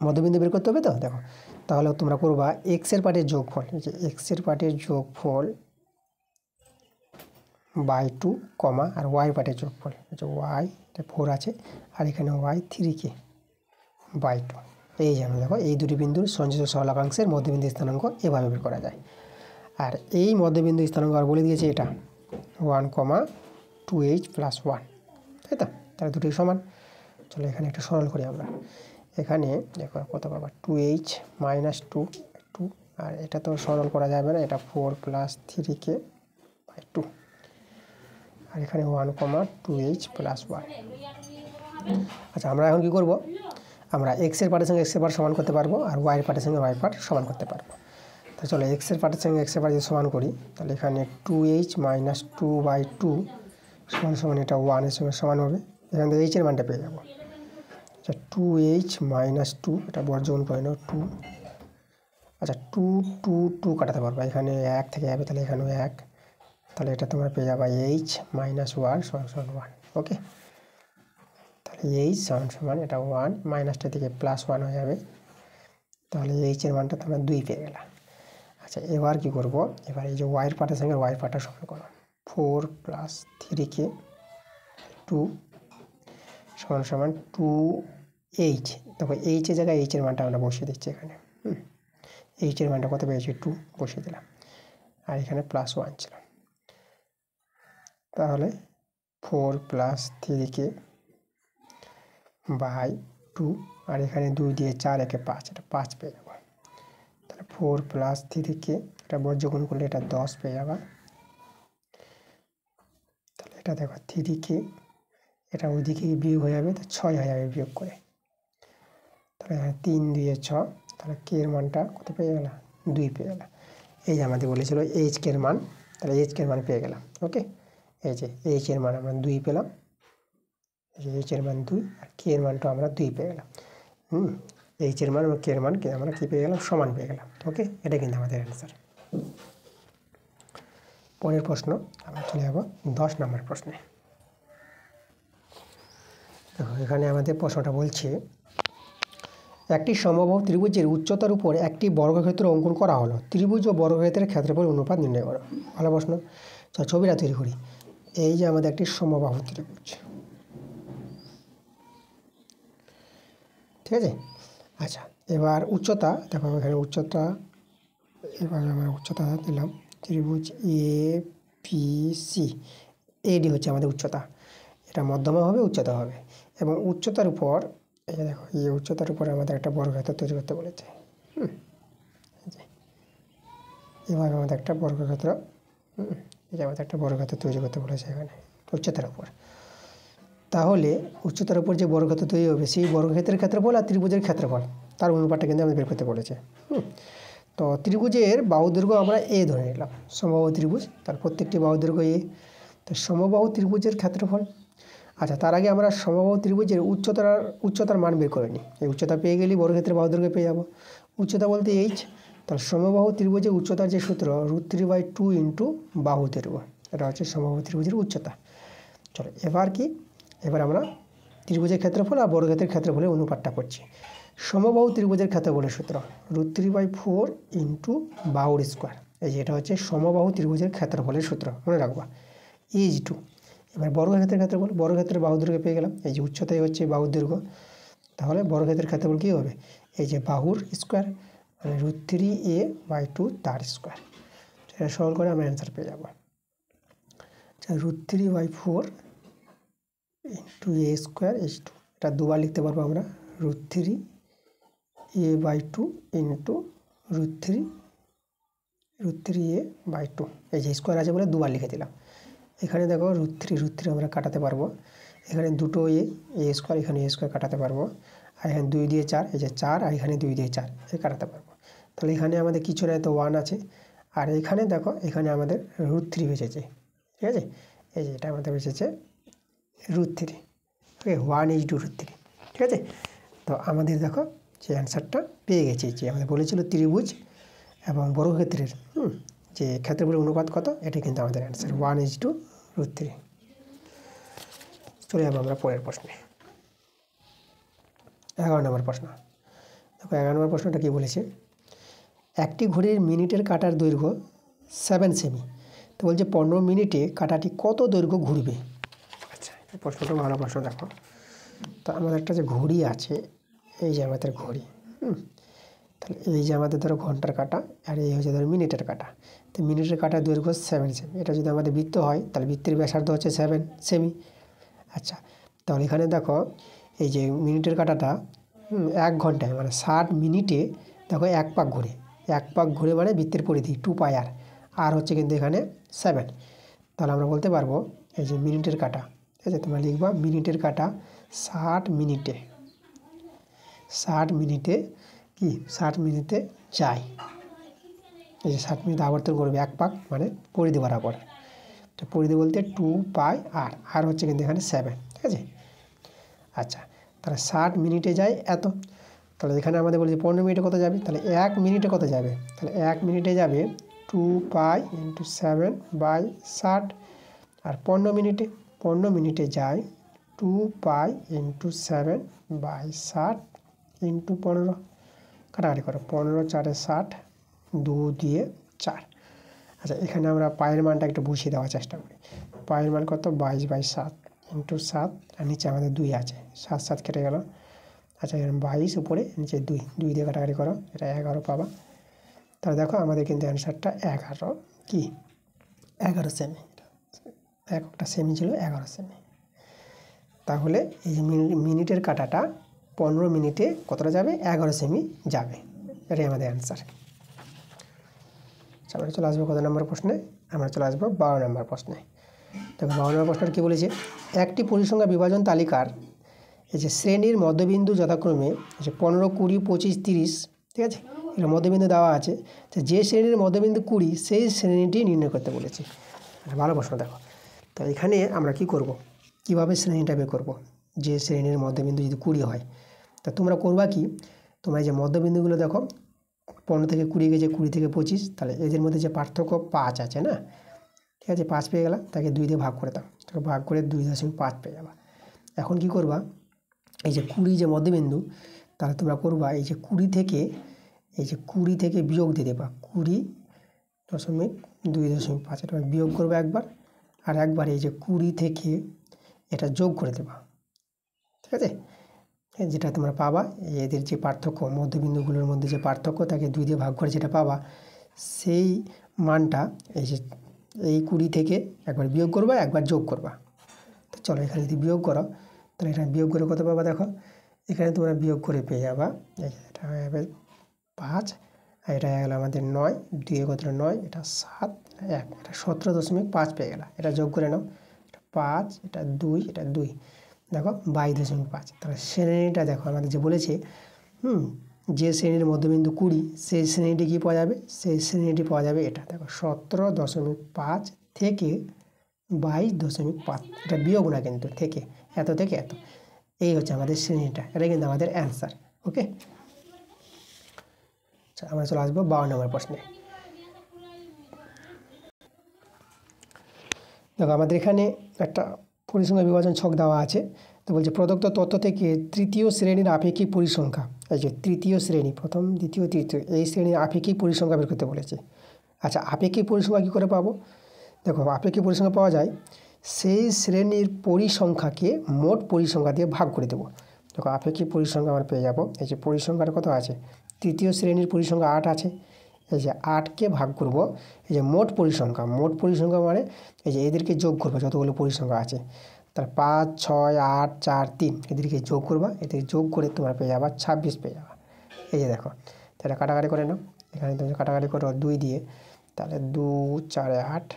মধ্যবিন্দু বের করতে হবে, তো দেখো তাহলে তোমরা করবা এক্সের পার্টের যোগফল, এই যে এক্সের পার্টের যোগফল বাই 2 কমা আর ওয়াই পার্টের যোগফল, যে ওয়াই 4 আছে আর এখানে ওয়াই 3k বাই 2। এই যে আমরা দেখো এই দুটি বিন্দুর সংযোজক সরলরেখাংশের মধ্যবিন্দু স্থানাঙ্ক এভাবে বের করা যায়। আর এই মধ্যবিন্দু স্থানাঙ্ক আর বলে দিয়েছে এটা 1,2h + 1, তাই তো? তাহলে দুটোই সমান। চলো এখানে একটা সরল করি আমরা। এখানে দেখো কত পাবা, 2h - 2 আর এটা তো সরল করা যাবে না, এটা 4 + 3k বাই 2, আর এখানে 1,2h + 1। আচ্ছা আমরা এখন কী করব, আমরা এক্সের পার্টের সঙ্গে এক্সের পার্ট সমান করতে পারবো আর ওয়াইয়ের পার্টের সঙ্গে ওয়াই পার্ট সমান করতে পারবো। তাহলে চলো এক্সের পার্টের সঙ্গে এক্সের পার্ট যদি সমান করি, তাহলে এখানে 2h - 2/2 সমান সমান এটা 1-এর সঙ্গে সমান হবে। এখান থেকে এইচের মানটা পেয়ে যাবো। আচ্ছা 2h - 2, এটা বর্জগুণ করে নাও 2। আচ্ছা 2 2 2 কাটাতে পারবো, এখানে 1 থেকে যাবে, তাহলে এখানেও 1, তাহলে এটা তোমরা পেয়ে যাবে h - 1 = 1। ওকে, তাহলে h সমান সমান এটা 1 মাইনাসটা থেকে +1 হয়ে যাবে, তাহলে এইচের মানটা তোমরা 2 পেয়ে গেলা। আচ্ছা এবার কি করব, এবার এই যে ওয়াইয়ের পার্টের সঙ্গে ওয়াইয়ের পার্টটা সমান করো, 4 + 3k 2 সমান সমান 2h। দেখো এইচের জায়গায় এইচের মানটা আমরা বসিয়ে দিচ্ছি এখানে। এইচের মানটা কত পেয়েছি, 2 বসিয়ে দিলাম, আর এখানে +1 ছিল, তাহলে 4 + 3k বাই 2, আর এখানে 2 দিয়ে 4 একে 5, এটা 5 পেয়ে যাবো। তাহলে 4 + 3k, এটা বর্জগুণ করলে এটা 10 পেয়ে যাবা। তাহলে এটা দেখো 3k, এটা ওইদিকে বিয়োগ হয়ে যাবে, তো 6 হয়ে যাবে বিয়োগ করে। তাহলে এখানে 3 2 6, তাহলে কে এর মানটা কত পেয়ে গেলাম, 2 পেয়ে গেলাম। এই যে আমাদের বলেছিল এইচ কে এর মান, তাহলে এইচ কে এর মান পেয়ে গেলাম। ওকে, এই যে এইচ এর মান আমরা 2 পেলাম, এই যে এইচ এর মান 2 আর কে এর মানটা আমরা 2 পেয়ে গেলাম। এইচ এর মান এবং কে এর মান আমরা কী পেয়ে গেলাম, সমান পেয়ে গেলাম। ওকে, এটা কিন্তু আমাদের অ্যান্সার। পরের প্রশ্ন আমরা চলে যাব 10 নম্বর প্রশ্নে। এখানে আমাদের প্রশ্নটা বলছে, একটি সমবাহু ত্রিভুজের উচ্চতার উপর একটি বর্গক্ষেত্র অঙ্কন করা হলো, ত্রিভুজ ও বর্গক্ষেত্রের ক্ষেত্রফল অনুপাত নির্ণয় করো। ভালো প্রশ্ন, ছবিটা তৈরি করি। এই যে আমাদের একটি সমবাহু ত্রিভুজ, ঠিক আছে? আচ্ছা এবার উচ্চতা দেখো, এখানে উচ্চতা, এবার আমরা উচ্চতা দিলাম ত্রিভুজ APC, এডি হচ্ছে আমাদের উচ্চতা, এটা মধ্যমা হবে, উচ্চতা হবে, এবং উচ্চতার উপর এই যে দেখো এই উচ্চতার উপর আমাদের একটা বর্গক্ষেত্র তৈরি করতে বলেছে। এভাবে আমাদের একটা বর্গক্ষেত্র এই যে আমাদের একটা বর্গক্ষেত্র তৈরি করতে বলেছে এখানে উচ্চতার উপর। তাহলে উচ্চতার উপর যে বর্গক্ষেত্র তৈরি হবে সেই বর্গক্ষেত্রের ক্ষেত্রফল আর ত্রিভুজের ক্ষেত্রফল তার অনুপাতটা কিন্তু আমাদের বের করতে বলেছে। তো ত্রিভুজের বাহু দৈর্ঘ্য আমরা এ ধরে নিলাম, সমবাহু ত্রিভুজ, তার প্রত্যেকটি বাহু দৈর্ঘ্য এ। তো সমবাহু ত্রিভুজের ক্ষেত্রফল, আচ্ছা তার আগে আমরা সমবাহু ত্রিভুজের উচ্চতার মান বের করে নিই। এই উচ্চতা পেয়ে গেলেই বর্গক্ষেত্রের বাহু দৈর্ঘ্য পেয়ে যাবো। উচ্চতা বলতে এইচ, তাহলে সমবাহু ত্রিভুজের উচ্চতার যে সূত্র √3/2 ইন্টু বাহু দৈর্ঘ্য, এটা হচ্ছে সমবাহু ত্রিভুজের উচ্চতা। চলো এবার আমরা ত্রিভুজের ক্ষেত্রফল আর বর্গক্ষেত্রের ক্ষেত্রফলের অনুপাতটা করছি। সমবাহু ত্রিভুজের ক্ষেত্রফলের সূত্র √3/4 ইন্টু বাহুর স্কোয়ার। এই যে এটা হচ্ছে সমবাহু ত্রিভুজের ক্ষেত্রফলের সূত্র, মনে রাখবা = 2। এবার বর্গক্ষেত্রের ক্ষেত্রফল, বর্গক্ষেত্রের বাহু দৈর্ঘ্য পেয়ে গেলাম, এই যে উচ্চতাই হচ্ছে বাহুর দৈর্ঘ্য, তাহলে বর্গক্ষেত্রের ক্ষেত্রফল কী হবে, এই যে বাহুর স্কোয়ার মানে √3a/2 তার স্কোয়ার। এটা সরল করে আমরা অ্যান্সার পেয়ে যাবো। আচ্ছা √3/4 ইন্টু a স্কোয়ার = 2, এটা দুবার লিখতে পারবো আমরা, √3a/2 ইন্টু √3a/2, এই যে স্কোয়ার আছে বলে দুবার লিখে দিলাম। এখানে দেখো √3 আমরা কাটাতে পারবো, এখানে দুটো এ স্কোয়ার, এখানে এ স্কোয়ার কাটাতে পারবো, আর এখানে 2 দিয়ে 4, এই যে 4, আর এখানে 2 দিয়ে 4 কাটাতে পারবো। তাহলে এখানে আমাদের কিছু নয় তো 1 আছে, আর এখানে দেখো এখানে আমাদের √3 বেঁচেছে, ঠিক আছে, এই যে এটা আমাদের বেঁচেছে √3, ওকে 1:√3, ঠিক আছে। তো আমাদের দেখো যে অ্যান্সারটা পেয়ে গেছি, যে আমাদের বলেছিল ত্রিভুজ এবং বর্গক্ষেত্রের যে ক্ষেত্রফলের অনুপাত কত, এটা কিন্তু আমাদের অ্যান্সার 1:√3। চলে যাবো আমরা পরের প্রশ্নে, 11 নম্বর প্রশ্ন। দেখো 11 নম্বর প্রশ্নটা কী বলেছে, একটি ঘড়ির মিনিটের কাঁটার দৈর্ঘ্য 7 সেমি, তো বলছে 15 মিনিটে কাঁটাটি কত দৈর্ঘ্য ঘুরবে। আচ্ছা এই প্রশ্নটা ভালো প্রশ্ন। দেখো তো আমাদের একটা যে ঘড়ি আছে, এই যে আমাদের ঘড়ি, তাহলে এই যে আমাদের ধরো ঘন্টার কাঁটা, আর এই হচ্ছে ধরো মিনিটের কাঁটা। তো মিনিটের কাঁটার দৈর্ঘ্য 7 সেমি, এটা যদি আমাদের বৃত্ত হয় তাহলে বৃত্তের ব্যাসার্ধ হচ্ছে 7 সেমি। আচ্ছা তাহলে এখানে দেখো এই যে মিনিটের কাঁটাটা 1 ঘন্টায় মানে 60 মিনিটে দেখো 1 পাক ঘুরে, 1 পাক ঘুরে মানে বৃত্তের পরিধি 2πr, আর হচ্ছে কিন্তু এখানে 7। তাহলে আমরা বলতে পারবো এই যে মিনিটের কাঁটা, ঠিক আছে, তোমরা লিখবা মিনিটের কাঁটা 60 মিনিটে কি 60 মিনিটে যায়, এই যে 60 মিনিট আবর্তন করবে 1 পাক মানে পরিধি বরাবর। তো পরিধি বলতে 2πr, আর হচ্ছে কিন্তু এখানে 7, ঠিক আছে। আচ্ছা তাহলে 60 মিনিটে যায় এত, তাহলে এখানে আমাদের বলছে 15 মিনিটে কত যাবে, তাহলে 1 মিনিটে কত যাবে, তাহলে 1 মিনিটে যাবে 2π × 7/60, আর 15 মিনিটে যায় 2π × 7/60 × 15, কাটাকাটি করো, 15 × 4 = 60, 2 দিয়ে 4। আচ্ছা এখানে আমরা পায়ের মানটা একটু বসিয়ে দেওয়ার চেষ্টা করি, পায়ের মান কত 22/7 × 7, আর নিচে আমাদের 2 আছে, 7 7 কেটে গেল। আচ্ছা এখানে 22 উপরে নিচে 2 দিয়ে কাটাকাটি করো, এটা 11 পাবা। তাহলে দেখো আমাদের কিন্তু অ্যান্সারটা 11 কি 11 সেমি, একটা সেমি ছিল 11 সেমি। তাহলে এই যে মিনিটের কাঁটাটা 15 মিনিটে কতটা যাবে, 11 সেমি যাবে, এটাই আমাদের অ্যান্সার। আমরা চলে আসবো কত নম্বর প্রশ্নে, আমরা চলে আসবো 12 নম্বর প্রশ্নে। দেখো 12 নম্বর প্রশ্নটা কী বলেছে, একটি পরিসংখ্যা বিভাজন তালিকার এই যে শ্রেণীর মধ্যবিন্দু যথাক্রমে যে 15, 20, 25, 30, ঠিক আছে, এটা মধ্যবিন্দু দেওয়া আছে, যে শ্রেণীর মধ্যবিন্দু 20 সেই শ্রেণীটি নির্ণয় করতে বলেছে। ভালো প্রশ্ন। দেখো তো এখানে আমরা কি করব, কিভাবে শ্রেণীটা বের করব, যে শ্রেণীর মধ্যবিন্দু যদি 20 হয়, তা তোমরা করবা কি, তোমরা এই যে মধ্যবিন্দুগুলো দেখো 15 থেকে 20 গেছে, 20 থেকে 25, তাহলে এদের মধ্যে যে পার্থক্য 5 আছে না, ঠিক আছে, 5 পেয়ে গেলাম, তাকে 2 দিয়ে ভাগ করে দাও, তাকে ভাগ করে 2.5 পেয়ে যাবা। এখন কি করবা, এই যে 20 যে মধ্যবিন্দু, তাহলে তোমরা করবা এই যে 20 থেকে বিয়োগ দিয়ে দেবা 20.2.5, এটা বিয়োগ করবে একবার, আর একবার এই যে 20 থেকে এটা যোগ করে দেবা, ঠিক আছে, যেটা তোমরা পাবা এদের যে পার্থক্য মধ্যবিন্দুগুলোর মধ্যে যে পার্থক্য, তাকে 2 দিয়ে ভাগ করে যেটা পাবা সেই মানটা এই যে এই 20 থেকে একবার বিয়োগ করবা, একবার যোগ করবা। তো চলো এখানে যদি বিয়োগ করো, তাহলে এখানে বিয়োগ করে কত পাবা, দেখো এখানে তোমরা বিয়োগ করে পেয়ে যাবা, এটা হবে 5, আর এটা হয়ে গেল আমাদের 9, 2 কত 9, এটা 7, 1, এটা 17.5 পেয়ে গেল। এটা যোগ করে নাও, এটা 5, এটা 2, এটা 2, দেখো 22.5। তাহলে শ্রেণীটা দেখো আমাদের যে বলেছে যে শ্রেণীর মধ্যবিন্দু 20, সেই শ্রেণীটি কী পাওয়া যাবে? সেই শ্রেণীটি পাওয়া যাবে এটা দেখো 17.5 থেকে 22.5। এটা বিয়োগ না কিন্তু, থেকে এত থেকে এত, এই হচ্ছে আমাদের শ্রেণীটা। এটা কিন্তু আমাদের অ্যান্সার। ওকে, আচ্ছা আমরা চলে আসবো 52 নম্বর প্রশ্নে। দেখো আমাদের এখানে একটা পরিসংখ্যান বিভাজন ছক দেওয়া আছে। তো বলছে প্রদত্ত তথ্য থেকে তৃতীয় শ্রেণীর আপেক্ষিক পরিসংখ্যা, এই যে তৃতীয় শ্রেণী, প্রথম দ্বিতীয় তৃতীয়, এই শ্রেণীর আপেক্ষিক পরিসংখ্যা বের করতে বলেছে। আচ্ছা আপেক্ষিক পরিসংখ্যা কী করে পাবো? দেখো আপেক্ষিক পরিসংখ্যা পাওয়া যায় সেই শ্রেণীর পরিসংখ্যাকে মোট পরিসংখ্যা দিয়ে ভাগ করে দেবো। দেখো আপেক্ষিক পরিসংখ্যা আমরা পেয়ে যাবো, এই যে পরিসংখ্যাটা কত আছে, তৃতীয় শ্রেণীর পরিসংখ্যা 8 আছে, এই যে 8কে ভাগ করব এই যে মোট পরিসংখ্যা, মোট পরিসংখ্যা মানে এই যে এদেরকে যোগ করবো যতগুলো পরিসংখ্যা আছে, তার 5, 6, 8, 4, 3 এদেরকে যোগ করবা, এদের যোগ করে তোমরা পেয়ে যাবা 26 পেয়ে যাবা। এই যে দেখো, তাহলে কাটাকাটি করে নাও, এখানে তুমি কাটাকাটি করো 2 দিয়ে, তাহলে 2, 4, 8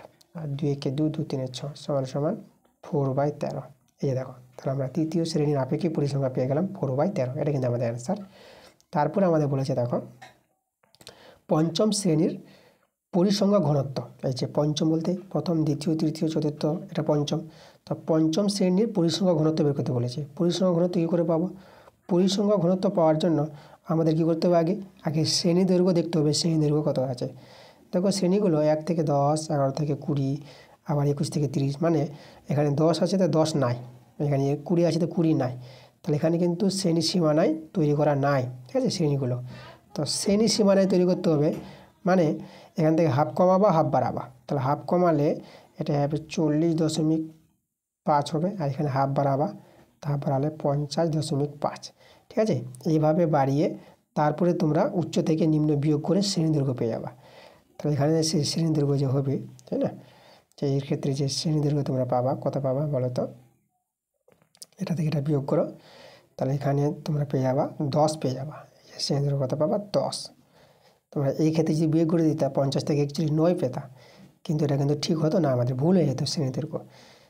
আর 2 একে 2, 2, 3, 6 সমান 4/13। এই যে দেখো, তাহলে আমরা তৃতীয় শ্রেণীর আপেক্ষিক পরিসংখ্যা পেয়ে গেলাম 4/13। এটা কিন্তু আমাদের অ্যান্সার। তারপরে আমাদের বলেছে দেখো পঞ্চম শ্রেণীর পরিসংখ্যা ঘনত্ব, এই যে পঞ্চম বলতে প্রথম দ্বিতীয় তৃতীয় চতুর্থ, এটা পঞ্চম। তো পঞ্চম শ্রেণীর পরিসংখ্যা ঘনত্ব বের করতে বলেছে। পরিসংখ্যা ঘনত্ব কী করে পাবো? পরিসংখ্যা ঘনত্ব পাওয়ার জন্য আমাদের কী করতে হবে? আগে শ্রেণী দৈর্ঘ্য দেখতে হবে, শ্রেণী দৈর্ঘ্য কত আছে। দেখো শ্রেণীগুলো 1 থেকে 10, 11 থেকে 20, আবার 21 থেকে 30, মানে এখানে 10 আছে তো 10 নাই, এখানে 20 আছে তো 20 নাই, তাহলে এখানে কিন্তু শ্রেণী সীমানায় তৈরি করা নাই, ঠিক আছে শ্রেণীগুলো। তো শ্রেণী সীমানায় তৈরি করতে হবে, মানে এখান থেকে হাফ কমাবা হাফ বাড়াবা, তাহলে হাফ কমালে এটা হবে 40.5 হবে, আর এখানে হাফ বাড়াবা, হাফ বাড়ালে 50.5, ঠিক আছে। এইভাবে বাড়িয়ে তারপরে তোমরা উচ্চ থেকে নিম্ন বিয়োগ করে শ্রেণী দৈর্ঘ্য পেয়ে যাবা। তাহলে এখানে সেই শ্রেণী দৈর্ঘ্য যে হবে, তাই না, যে এর ক্ষেত্রে যে শ্রেণী দৈর্ঘ্য তোমরা পাবা, কত পাবা বলো তো, এটা থেকে এটা বিয়োগ করো, তাহলে এখানে তোমরা পেয়ে যাবা 10 পেয়ে যাবা। শ্রেণী দৈর্ঘ্য কত পাবা? 10। তোমরা এই ক্ষেত্রে যদি বিয়োগ করে দিতা 50 থেকে 41 9 পেতা, কিন্তু এটা কিন্তু ঠিক হতো না, আমাদের ভুল হয়ে যেত শ্রেণী দৈর্ঘ্য,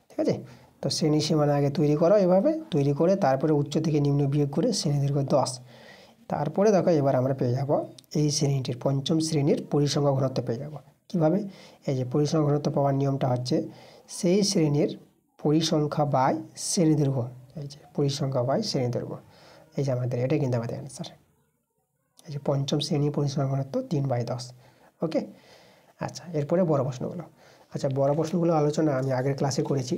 ঠিক আছে। তো শ্রেণী সীমানা আগে তৈরি করো, এভাবে তৈরি করে তারপরে উচ্চ থেকে নিম্ন বিয়োগ করে শ্রেণী দৈর্ঘ্য 10। তারপরে দেখো এবার আমরা পেয়ে যাব এই শ্রেণীটির পঞ্চম শ্রেণীর পরিসংখ্যা ঘনত্ব পেয়ে যাব। কীভাবে? এই যে পরিসংখ্যা ঘনত্ব পাওয়ার নিয়মটা হচ্ছে সেই শ্রেণীর পরিসংখ্যা বাই শ্রেণী দৈর্ঘ্য, এই যে পরিসংখ্যা বাই শ্রেণী দৈর্ঘ্য, এই যে আমাদের এটা কিন্তু আমাদের অ্যান্সার। এই যে পঞ্চম শ্রেণীর পরিসংখ্যা ঘনত্ব 3/10। ওকে, আচ্ছা এরপরে বড় প্রশ্নগুলো। আচ্ছা বড় প্রশ্নগুলো আলোচনা আমি আগের ক্লাসে করেছি,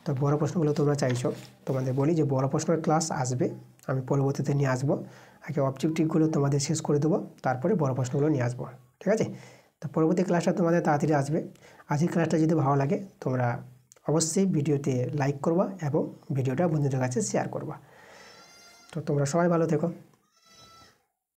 তো বড় প্রশ্নগুলো তোমরা চাইছো, তোমাদের বলি যে বড় প্রশ্নের ক্লাস আসবে, আমি পরবর্তীতে নিয়ে আসবো। আগে অবজেক্টিভগুলো তোমাদের শেষ করে দেবো, তারপরে বড় প্রশ্নগুলো নিয়ে আসবো, ঠিক আছে। তো পরবর্তী ক্লাসটা তোমাদের তাড়াতাড়ি আসবে। আজকের ক্লাসটা যদি ভালো লাগে তোমরা অবশ্যই ভিডিওতে লাইক করবা এবং ভিডিওটা বন্ধুদের কাছে শেয়ার করবা। তো তোমরা সবাই ভালো থেকো।